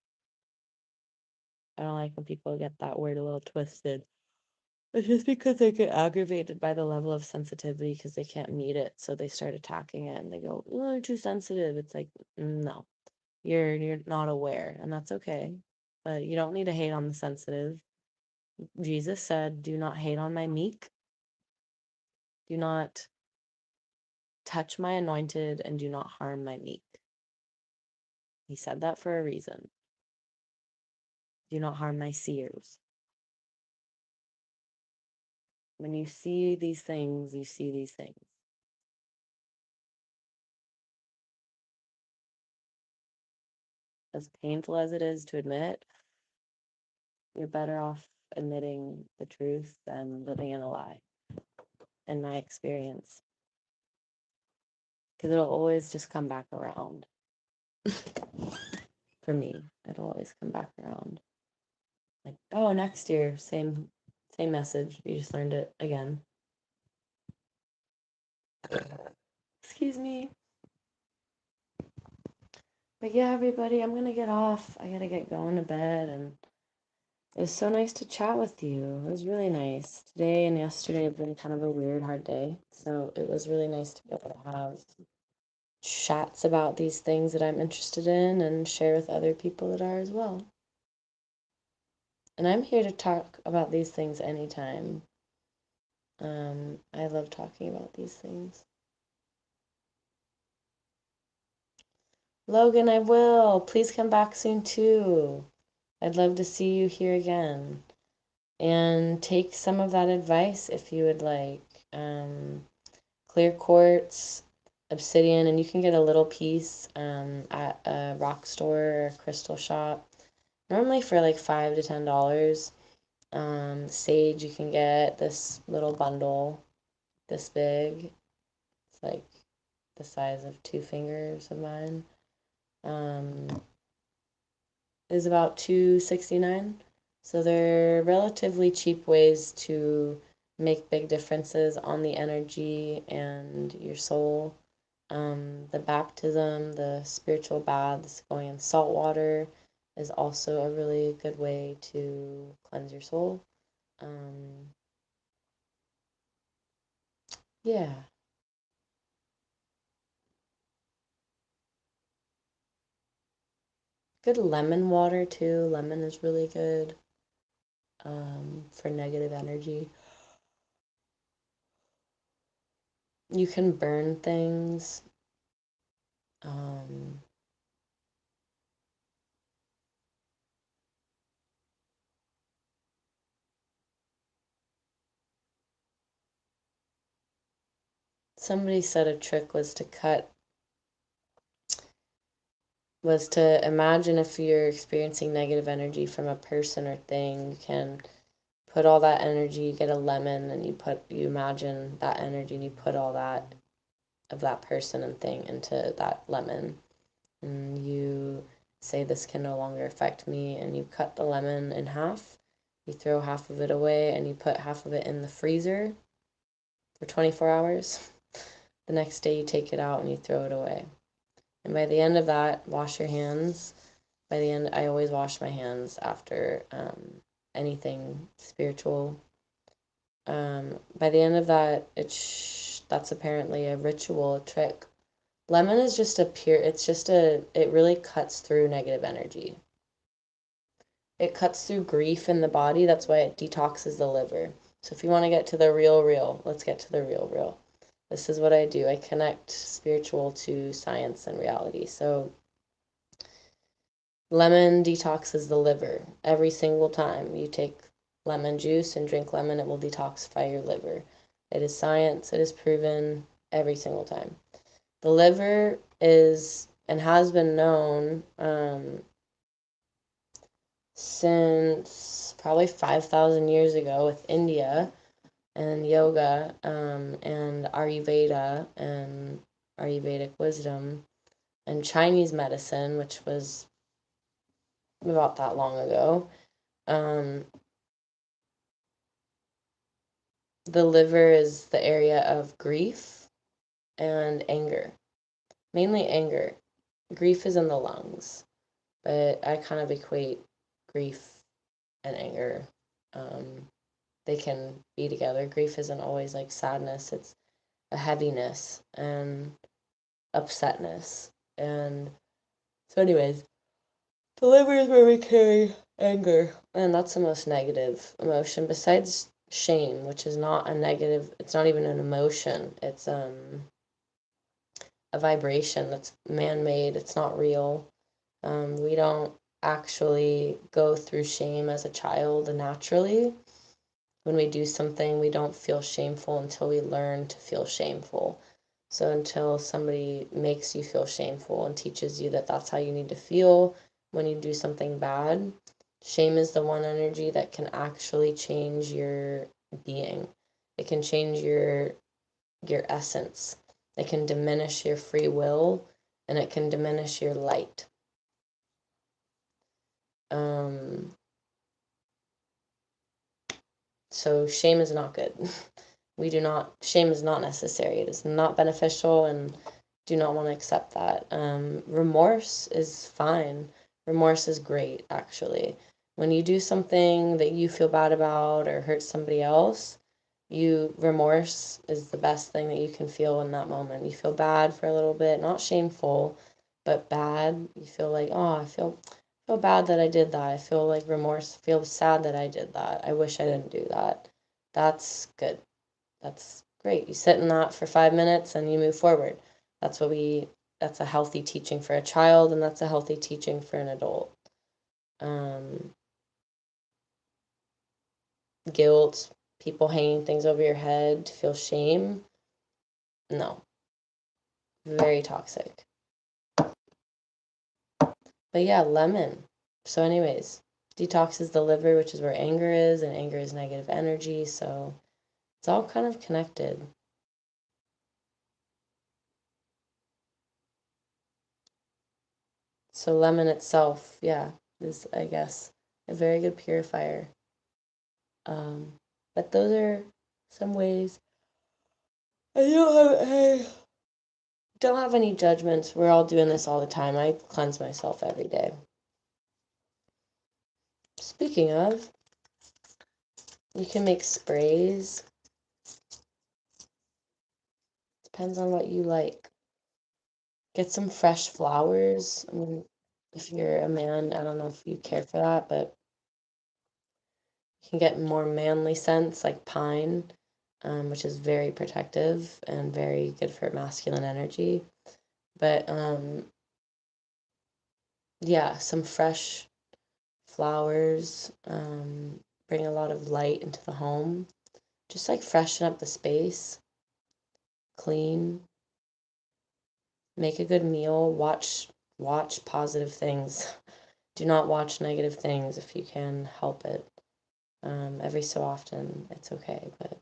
I don't like when people get that word a little twisted. It's just because they get aggravated by the level of sensitivity because they can't meet it, so they start attacking it and they go, "Oh, you're too sensitive." It's like, no, you're not aware, and that's okay. But you don't need to hate on the sensitive. Jesus said, "Do not hate on my meek. Do not touch my anointed, and do not harm my meek." He said that for a reason. Do not harm my seers. When you see these things, you see these things. As painful as it is to admit, you're better off admitting the truth than living in a lie, in my experience. Because it'll always just come back around. For me, it'll always come back around. Like, oh, next year, same message. You just learned it again. Excuse me. But yeah, everybody, I'm gonna get off. I gotta get going to bed, and it was so nice to chat with you. It was really nice. Today and yesterday have been kind of a weird, hard day, so it was really nice to be able to have chats about these things that I'm interested in and share with other people that are as well. And I'm here to talk about these things anytime. I love talking about these things. Logan, I will. Please come back soon too. I'd love to see you here again. And take some of that advice if you would like. Clear quartz, obsidian, and you can get a little piece at a rock store or a crystal shop. normally for like $5 to $10. Sage, you can get this little bundle this big. It's like the size of 2 fingers of mine. Is about $2.69. So they're relatively cheap ways to make big differences on the energy and your soul. The baptism, the spiritual baths, going in salt water is also a really good way to cleanse your soul. Yeah. Good lemon water too. Lemon is really good for negative energy. You can burn things. Um, Somebody said a trick was to imagine if you're experiencing negative energy from a person or thing. You can put all that energy, you get a lemon, and you imagine that energy, and you put all that of that person and thing into that lemon, and you say, this can no longer affect me, and you cut the lemon in half, you throw half of it away, and you put half of it in the freezer for 24 hours. The next day you take it out and you throw it away. And by the end of that, wash your hands. By the end, I always wash my hands after anything spiritual. By the end of that, that's apparently a ritual, a trick. Lemon is just it really cuts through negative energy. It cuts through grief in the body. That's why it detoxes the liver. So if you want to get to the real, let's get to the real. This is what I do. I connect spiritual to science and reality. So lemon detoxes the liver. Every single time you take lemon juice and drink lemon, it will detoxify your liver. It is science. It is proven every single time. The liver is and has been known since probably 5,000 years ago with India and yoga and Ayurvedic wisdom and Chinese medicine, which was about that long ago. The liver is the area of grief and anger, mainly anger. Grief is in the lungs, but I kind of equate grief and anger. They can be together. Grief isn't always like sadness, it's a heaviness and upsetness. And so, anyways, the liver is where we carry anger, and that's the most negative emotion besides shame, which is not a negative, it's not even an emotion. It's a vibration that's man-made, it's not real. We don't actually go through shame as a child naturally. When we do something, we don't feel shameful until we learn to feel shameful. So until somebody makes you feel shameful and teaches you that that's how you need to feel when you do something bad, shame is the one energy that can actually change your being. It can change your essence. It can diminish your free will, and it can diminish your light. So shame is not good. Shame is not necessary. It is not beneficial, and do not want to accept that. Remorse is fine. Remorse is great, actually. When you do something that you feel bad about or hurt somebody else, remorse is the best thing that you can feel in that moment. You feel bad for a little bit, not shameful, but bad. You feel like, oh, I feel bad that I did that. I feel like remorse, feel sad that I did that. I wish I didn't do that. That's good. That's great. You sit in that for 5 minutes and you move forward. That's a healthy teaching for a child, and that's a healthy teaching for an adult. Guilt, people hanging things over your head to feel shame. No, very toxic. But yeah, lemon. So anyways, detoxes the liver, which is where anger is, and anger is negative energy. So it's all kind of connected. So lemon itself, yeah, is, I guess, a very good purifier. But those are some ways. I don't have any judgments. We're all doing this all the time. I cleanse myself every day. Speaking of, you can make sprays. Depends on what you like. Get some fresh flowers. I mean, if you're a man, I don't know if you care for that, but you can get more manly scents like pine, which is very protective and very good for masculine energy. But yeah, some fresh flowers bring a lot of light into the home. Just like freshen up the space, clean, make a good meal, watch positive things. Do not watch negative things if you can help it. Every so often, it's okay. But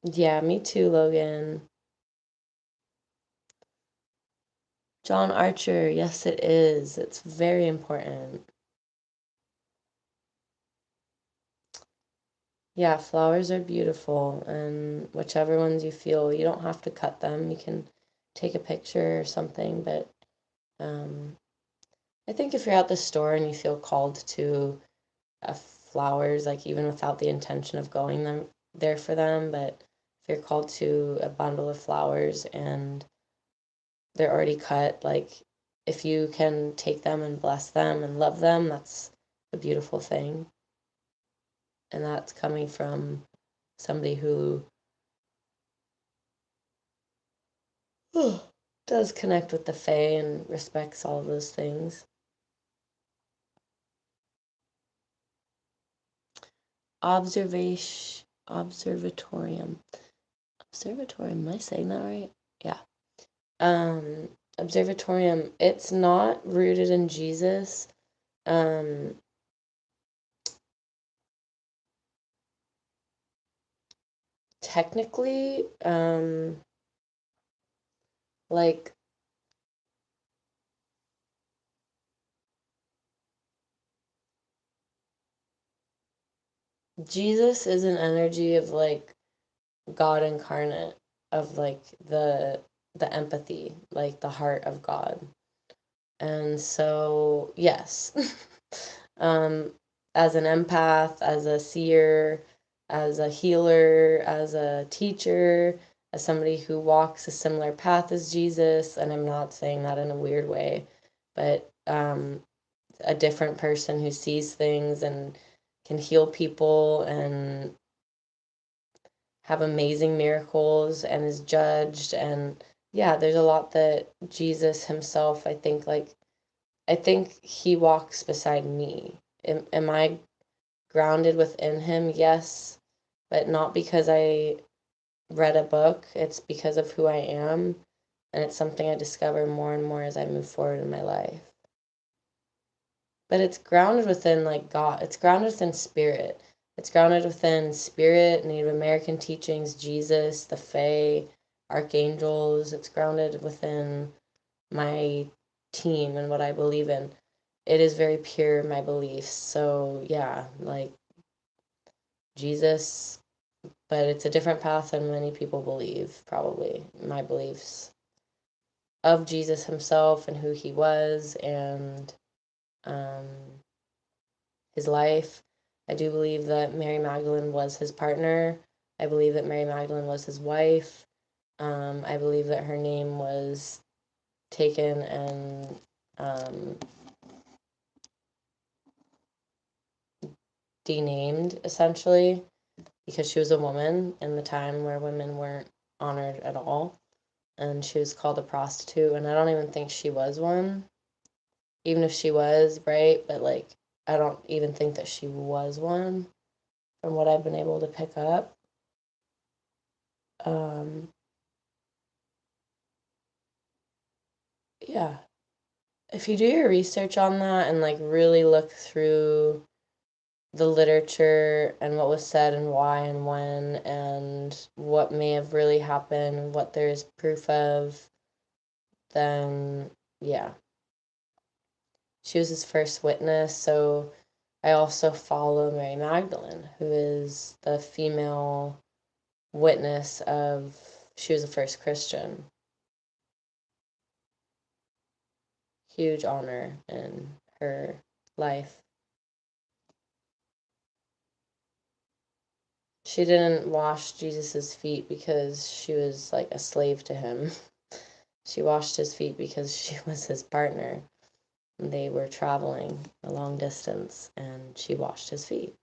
yeah, me too, Logan. John Archer, yes, it is. It's very important. Yeah, flowers are beautiful, and whichever ones you feel, you don't have to cut them. You can take a picture or something, but I think if you're at the store and you feel called to flowers, like even without the intention of going there for them, but if you're called to a bundle of flowers and they're already cut, like if you can take them and bless them and love them, that's a beautiful thing. And that's coming from somebody who does connect with the Fae and respects all of those things. Observatorium. Am I saying that right? Yeah. Observatorium. It's not rooted in Jesus. Um, Technically, like Jesus is an energy of like God incarnate, of like the empathy, like the heart of God. And so, yes, um, as an empath, as a seer, as a healer, as a teacher, as somebody who walks a similar path as Jesus, and I'm not saying that in a weird way, but a different person who sees things and can heal people and have amazing miracles and is judged. And yeah, there's a lot that Jesus himself, I think he walks beside me. Am I grounded within him? Yes, but not because I read a book. It's because of who I am, and it's something I discover more and more as I move forward in my life. But it's grounded within like God. It's grounded within spirit. It's grounded within spirit, Native American teachings, Jesus, the Fae, archangels. It's grounded within my team and what I believe in. It is very pure, my beliefs. So yeah, like Jesus, but it's a different path than many people believe, probably. My beliefs of Jesus himself and who he was and um, his life. I do believe that Mary Magdalene was his partner. I believe that Mary Magdalene was his wife. I believe that her name was taken and denamed, essentially, because she was a woman in the time where women weren't honored at all. And she was called a prostitute. And I don't even think she was one, even if she was, right? But like, I don't even think that she was one from what I've been able to pick up. Um, yeah. if you do your research on that and like really look through the literature and what was said and why and when and what may have really happened, what there's proof of, then yeah. She was his first witness, so I also follow Mary Magdalene, who is the female witness of she was the first Christian. Huge honor in her life. She didn't wash Jesus's feet because she was like a slave to him. She washed his feet because she was his partner. They were traveling a long distance and she washed his feet,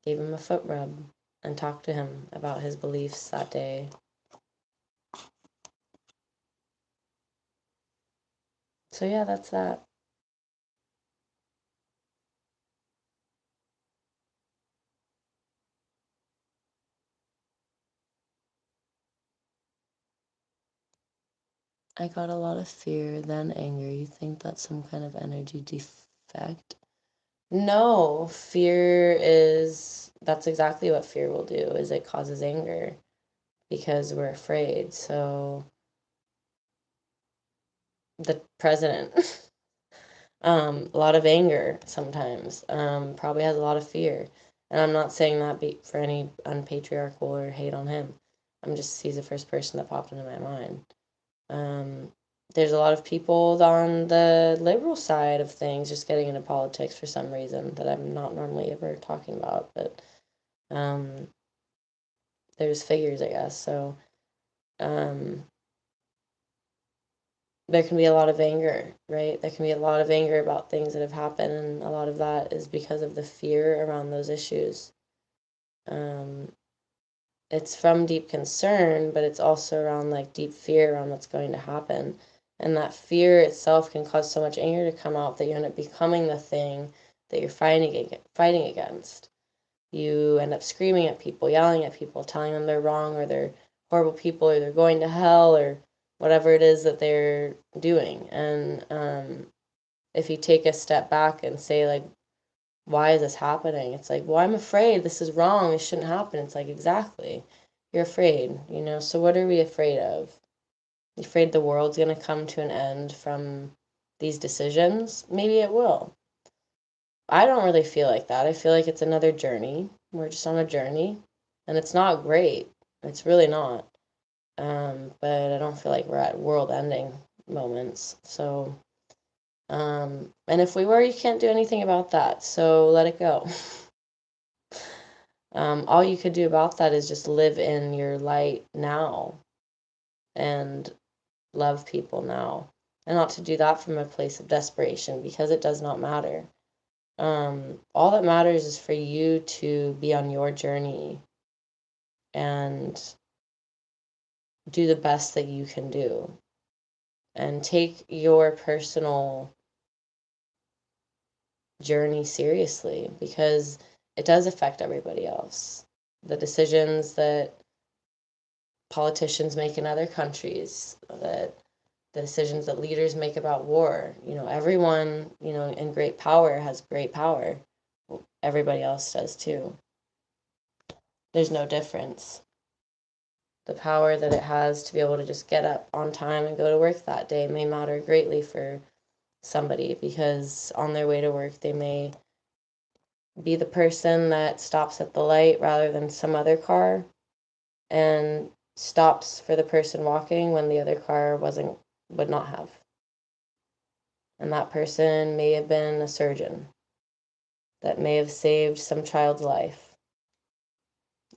gave him a foot rub, and talked to him about his beliefs that day. So yeah, that's that. I got a lot of fear, then anger. You think that's some kind of energy defect? No, that's exactly what fear will do, is it causes anger because we're afraid. So the president, a lot of anger sometimes, probably has a lot of fear. And I'm not saying that for any unpatriarchal or hate on him. He's the first person that popped into my mind. There's a lot of people on the liberal side of things just getting into politics for some reason that I'm not normally ever talking about, but there's figures, I guess. So there can be a lot of anger, right? There can be a lot of anger about things that have happened, and a lot of that is because of the fear around those issues. It's from deep concern, but it's also around like deep fear around what's going to happen. And that fear itself can cause so much anger to come out that you end up becoming the thing that you're fighting against. You end up screaming at people, yelling at people, telling them they're wrong or they're horrible people or they're going to hell or whatever it is that they're doing. And if you take a step back and say, like, why is this happening? It's like, well, I'm afraid this is wrong. It shouldn't happen. It's like, exactly. You're afraid, So what are we afraid of? You afraid the world's going to come to an end from these decisions? Maybe it will. I don't really feel like that. I feel like it's another journey. We're just on a journey, and it's not great. It's really not. But I don't feel like we're at world-ending moments. So, and if we were, you can't do anything about that. So let it go. All you could do about that is just live in your light now and love people now. And not to do that from a place of desperation because it does not matter. All that matters is for you to be on your journey and do the best that you can do and take your personal journey seriously because it does affect everybody else. The decisions that politicians make in other countries, that the decisions that leaders make about war, everyone, in great power has great power. Everybody else does too. There's no difference. The power that it has to be able to just get up on time and go to work that day may matter greatly for somebody because on their way to work they may be the person that stops at the light rather than some other car and stops for the person walking when the other car would not have. And that person may have been a surgeon that may have saved some child's life.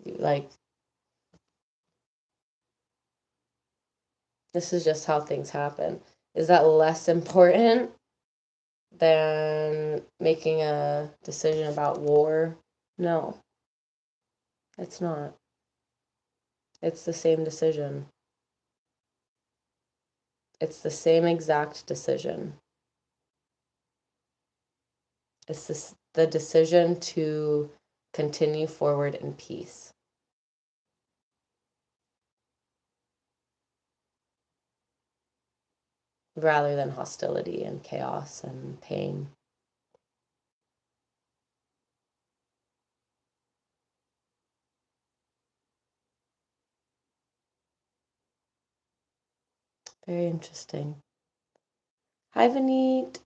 Like, this is just how things happen. Is that less important than making a decision about war? No, it's not. It's the same decision. It's the same exact decision. It's the decision to continue forward in peace. rather than hostility and chaos and pain. Very interesting. Hi, Vineet.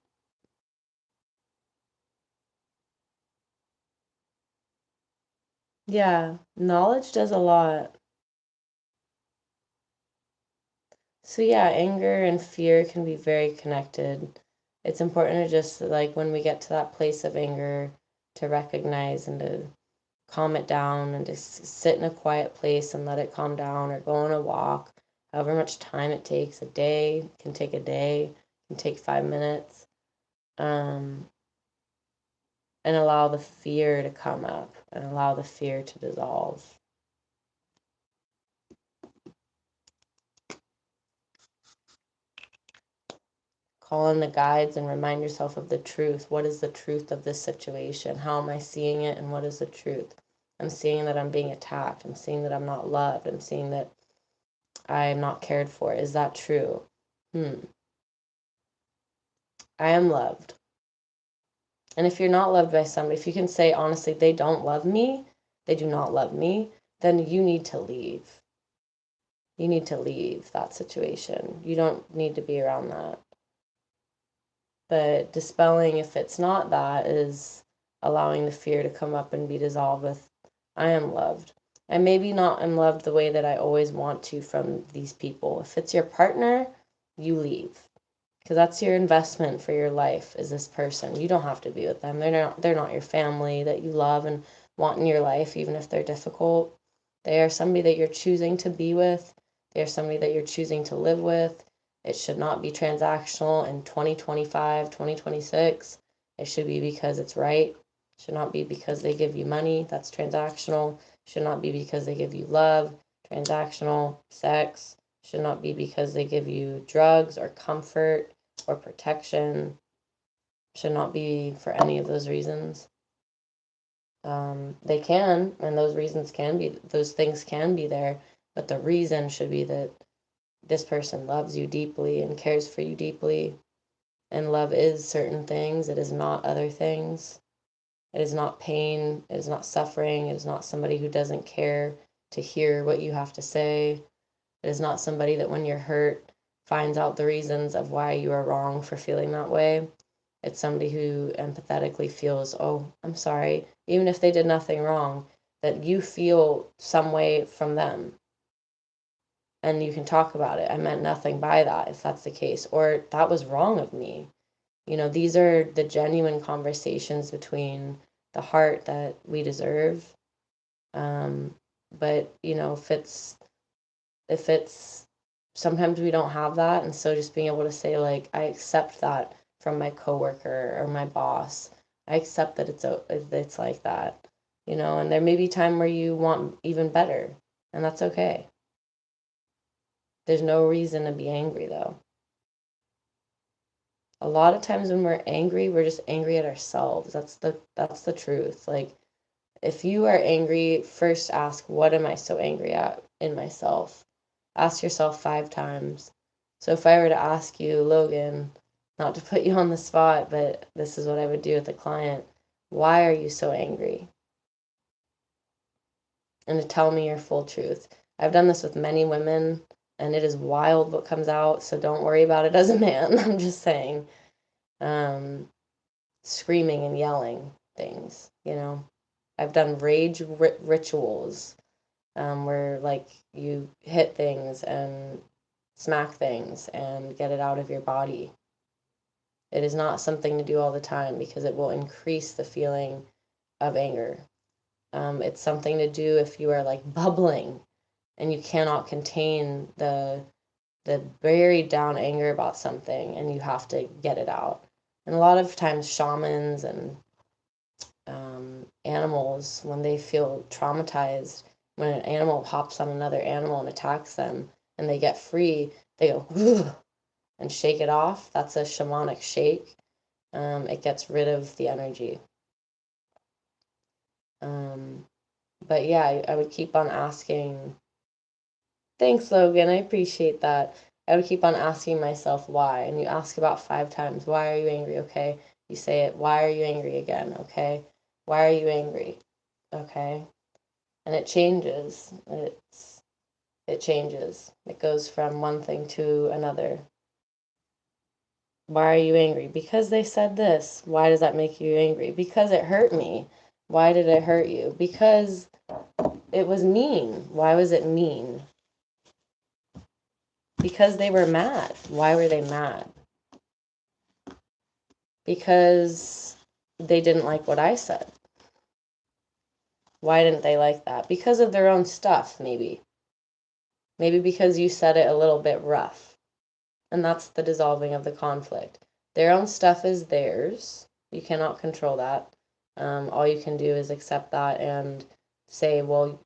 Yeah, knowledge does a lot. So yeah, anger and fear can be very connected. It's important to just like when we get to that place of anger to recognize and to calm it down and to sit in a quiet place and let it calm down or go on a walk. However much time it takes, a day can take a day, can take 5 minutes, and allow the fear to come up and allow the fear to dissolve. Call in the guides and remind yourself of the truth. What is the truth of this situation? How am I seeing it? And what is the truth? I'm seeing that I'm being attacked. I'm seeing that I'm not loved. I'm seeing that I am not cared for. Is that true? I am loved. And if you're not loved by somebody, if you can say honestly, they don't love me, they do not love me, then you need to leave. You need to leave that situation. You don't need to be around that. But dispelling, if it's not that, is allowing the fear to come up and be dissolved with, I am loved. And maybe not am loved the way that I always want to from these people. If it's your partner, you leave. Because that's your investment for your life is this person. You don't have to be with them. They're not your family that you love and want in your life, even if they're difficult. They are somebody that you're choosing to be with. They are somebody that you're choosing to live with. It should not be transactional in 2025, 2026. It should be because it's right. It should not be because they give you money. That's transactional. It should not be because they give you love. Transactional. Sex. Should not be because they give you drugs or comfort or protection. Should not be for any of those reasons. They can, and those reasons can be, those things can be there, but the reason should be that this person loves you deeply and cares for you deeply. And love is certain things, it is not other things. It is not pain, it is not suffering, it is not somebody who doesn't care to hear what you have to say. It is not somebody that when you're hurt finds out the reasons of why you are wrong for feeling that way. It's somebody who empathetically feels, oh, I'm sorry, even if they did nothing wrong, that you feel some way from them. And you can talk about it. I meant nothing by that, if that's the case. Or that was wrong of me. These are the genuine conversations between the heart that we deserve. But, if it's sometimes we don't have that, and so just being able to say like I accept that from my coworker or my boss. I accept that it's like that, and there may be time where you want even better, and that's okay. There's no reason to be angry though. A lot of times when we're angry, we're just angry at ourselves. That's the truth. Like if you are angry, first ask, what am I so angry at in myself? Ask yourself 5 times. So if I were to ask you, Logan, not to put you on the spot, but this is what I would do with a client, why are you so angry? And to tell me your full truth. I've done this with many women, and it is wild what comes out, so don't worry about it as a man. I'm just saying. Screaming and yelling things, I've done rage rituals, where like you hit things and smack things and get it out of your body. It is not something to do all the time because it will increase the feeling of anger. It's something to do if you are like bubbling and you cannot contain the buried down anger about something and you have to get it out. And a lot of times shamans and animals, when they feel traumatized, when an animal hops on another animal and attacks them and they get free, they go and shake it off. That's a shamanic shake. It gets rid of the energy. But yeah, I would keep on asking. Thanks, Logan. I appreciate that. I would keep on asking myself why. And you ask about 5 times, why are you angry? Okay. You say it, why are you angry again? Okay. Why are you angry? Okay. And it changes. It changes. It goes from one thing to another. Why are you angry? Because they said this. Why does that make you angry? Because it hurt me. Why did it hurt you? Because it was mean. Why was it mean? Because they were mad. Why were they mad? Because they didn't like what I said. Why didn't they like that? Because of their own stuff, maybe. Maybe because you said it a little bit rough. And that's the dissolving of the conflict. Their own stuff is theirs. You cannot control that. All you can do is accept that and say, well,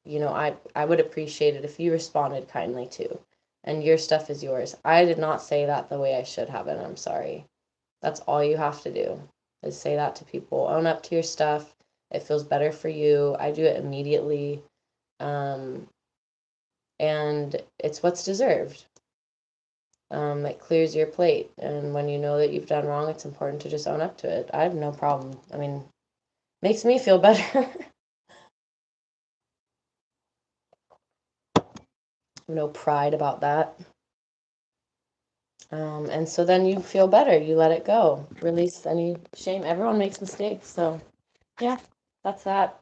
I would appreciate it if you responded kindly too. And your stuff is yours. I did not say that the way I should have, and I'm sorry. That's all you have to do is say that to people. Own up to your stuff. It feels better for you. I do it immediately. Um, and it's what's deserved. It clears your plate. And when you know that you've done wrong, it's important to just own up to it. I have no problem. I mean, makes me feel better. No pride about that. And so then you feel better. You let it go. Release any shame. Everyone makes mistakes. So, yeah, that's that.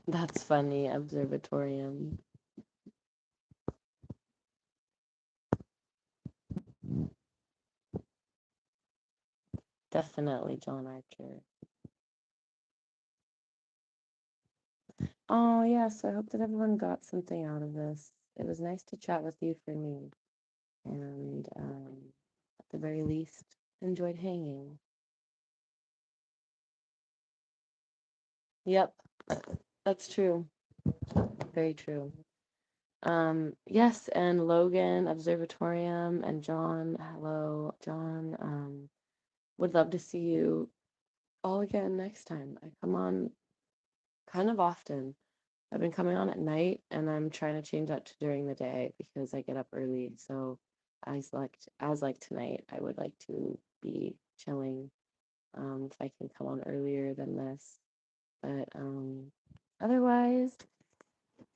That's funny. Observatorium. Definitely John Archer. Oh, yes. I hope that everyone got something out of this. It was nice to chat with you for me. And at the very least, enjoyed hanging. Yep, that's true. Very true. Yes, and Logan, Observatorium, and John. Hello, John. Would love to see you all again next time. I come on kind of often. I've been coming on at night, and I'm trying to change that to during the day because I get up early. So, as like tonight, I would like to be chilling. If I can come on earlier than this, but otherwise,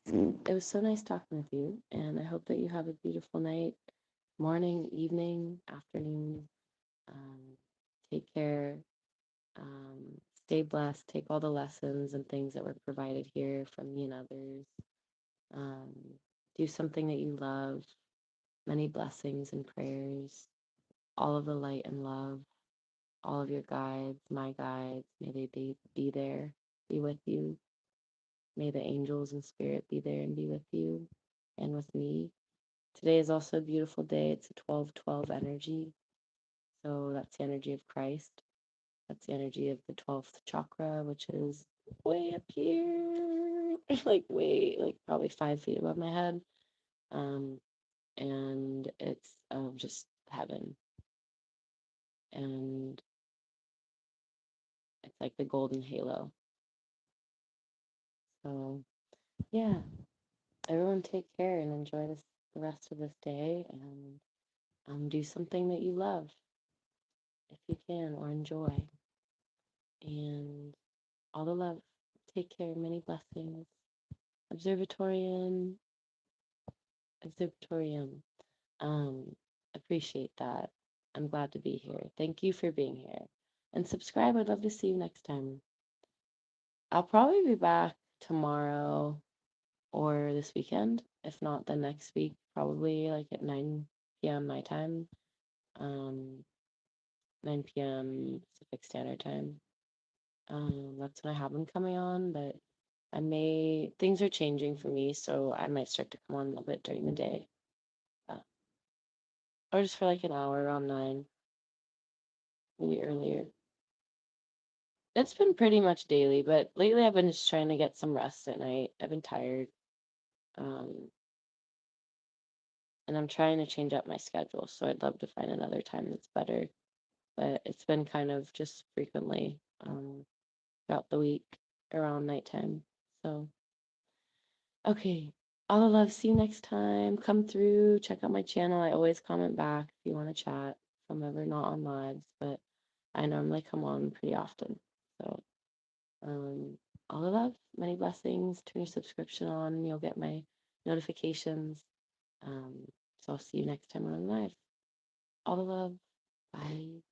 it was so nice talking with you, and I hope that you have a beautiful night, morning, evening, afternoon. Um, Take care. Stay blessed. Take all the lessons and things that were provided here from me and others. Um, do something that you love. Many blessings and prayers. All of the light and love. All of your guides, my guides, may they be there, be with you. May the angels and spirit be there and be with you and with me. Today is also a beautiful day. It's a 12-12 energy. So that's the energy of Christ. That's the energy of the 12th chakra, which is way up here, like probably 5 feet above my head. And it's just heaven. And it's like the golden halo. So, yeah, everyone take care and enjoy the rest of this day, and do something that you love if you can or enjoy. And all the love. Take care. Many blessings. Observatorium. Observatorium. Appreciate that. I'm glad to be here. Thank you for being here. And subscribe. I'd love to see you next time. I'll probably be back tomorrow or this weekend. If not, then next week, probably like at 9 p.m. my time. 9 p.m. Pacific Standard Time. That's when I have them coming on, but things are changing for me, so I might start to come on a little bit during the day. Or just for like an hour around 9, maybe earlier. It's been pretty much daily, but lately I've been just trying to get some rest at night. I've been tired. Um, and I'm trying to change up my schedule. So I'd love to find another time that's better. But it's been kind of just frequently throughout the week around nighttime. So, okay. All the love. See you next time. Come through. Check out my channel. I always comment back if you want to chat if I'm ever not on lives, but I normally come on pretty often. So, all the love. Many blessings. Turn your subscription on and you'll get my notifications. So I'll see you next time on live. All the love. Bye.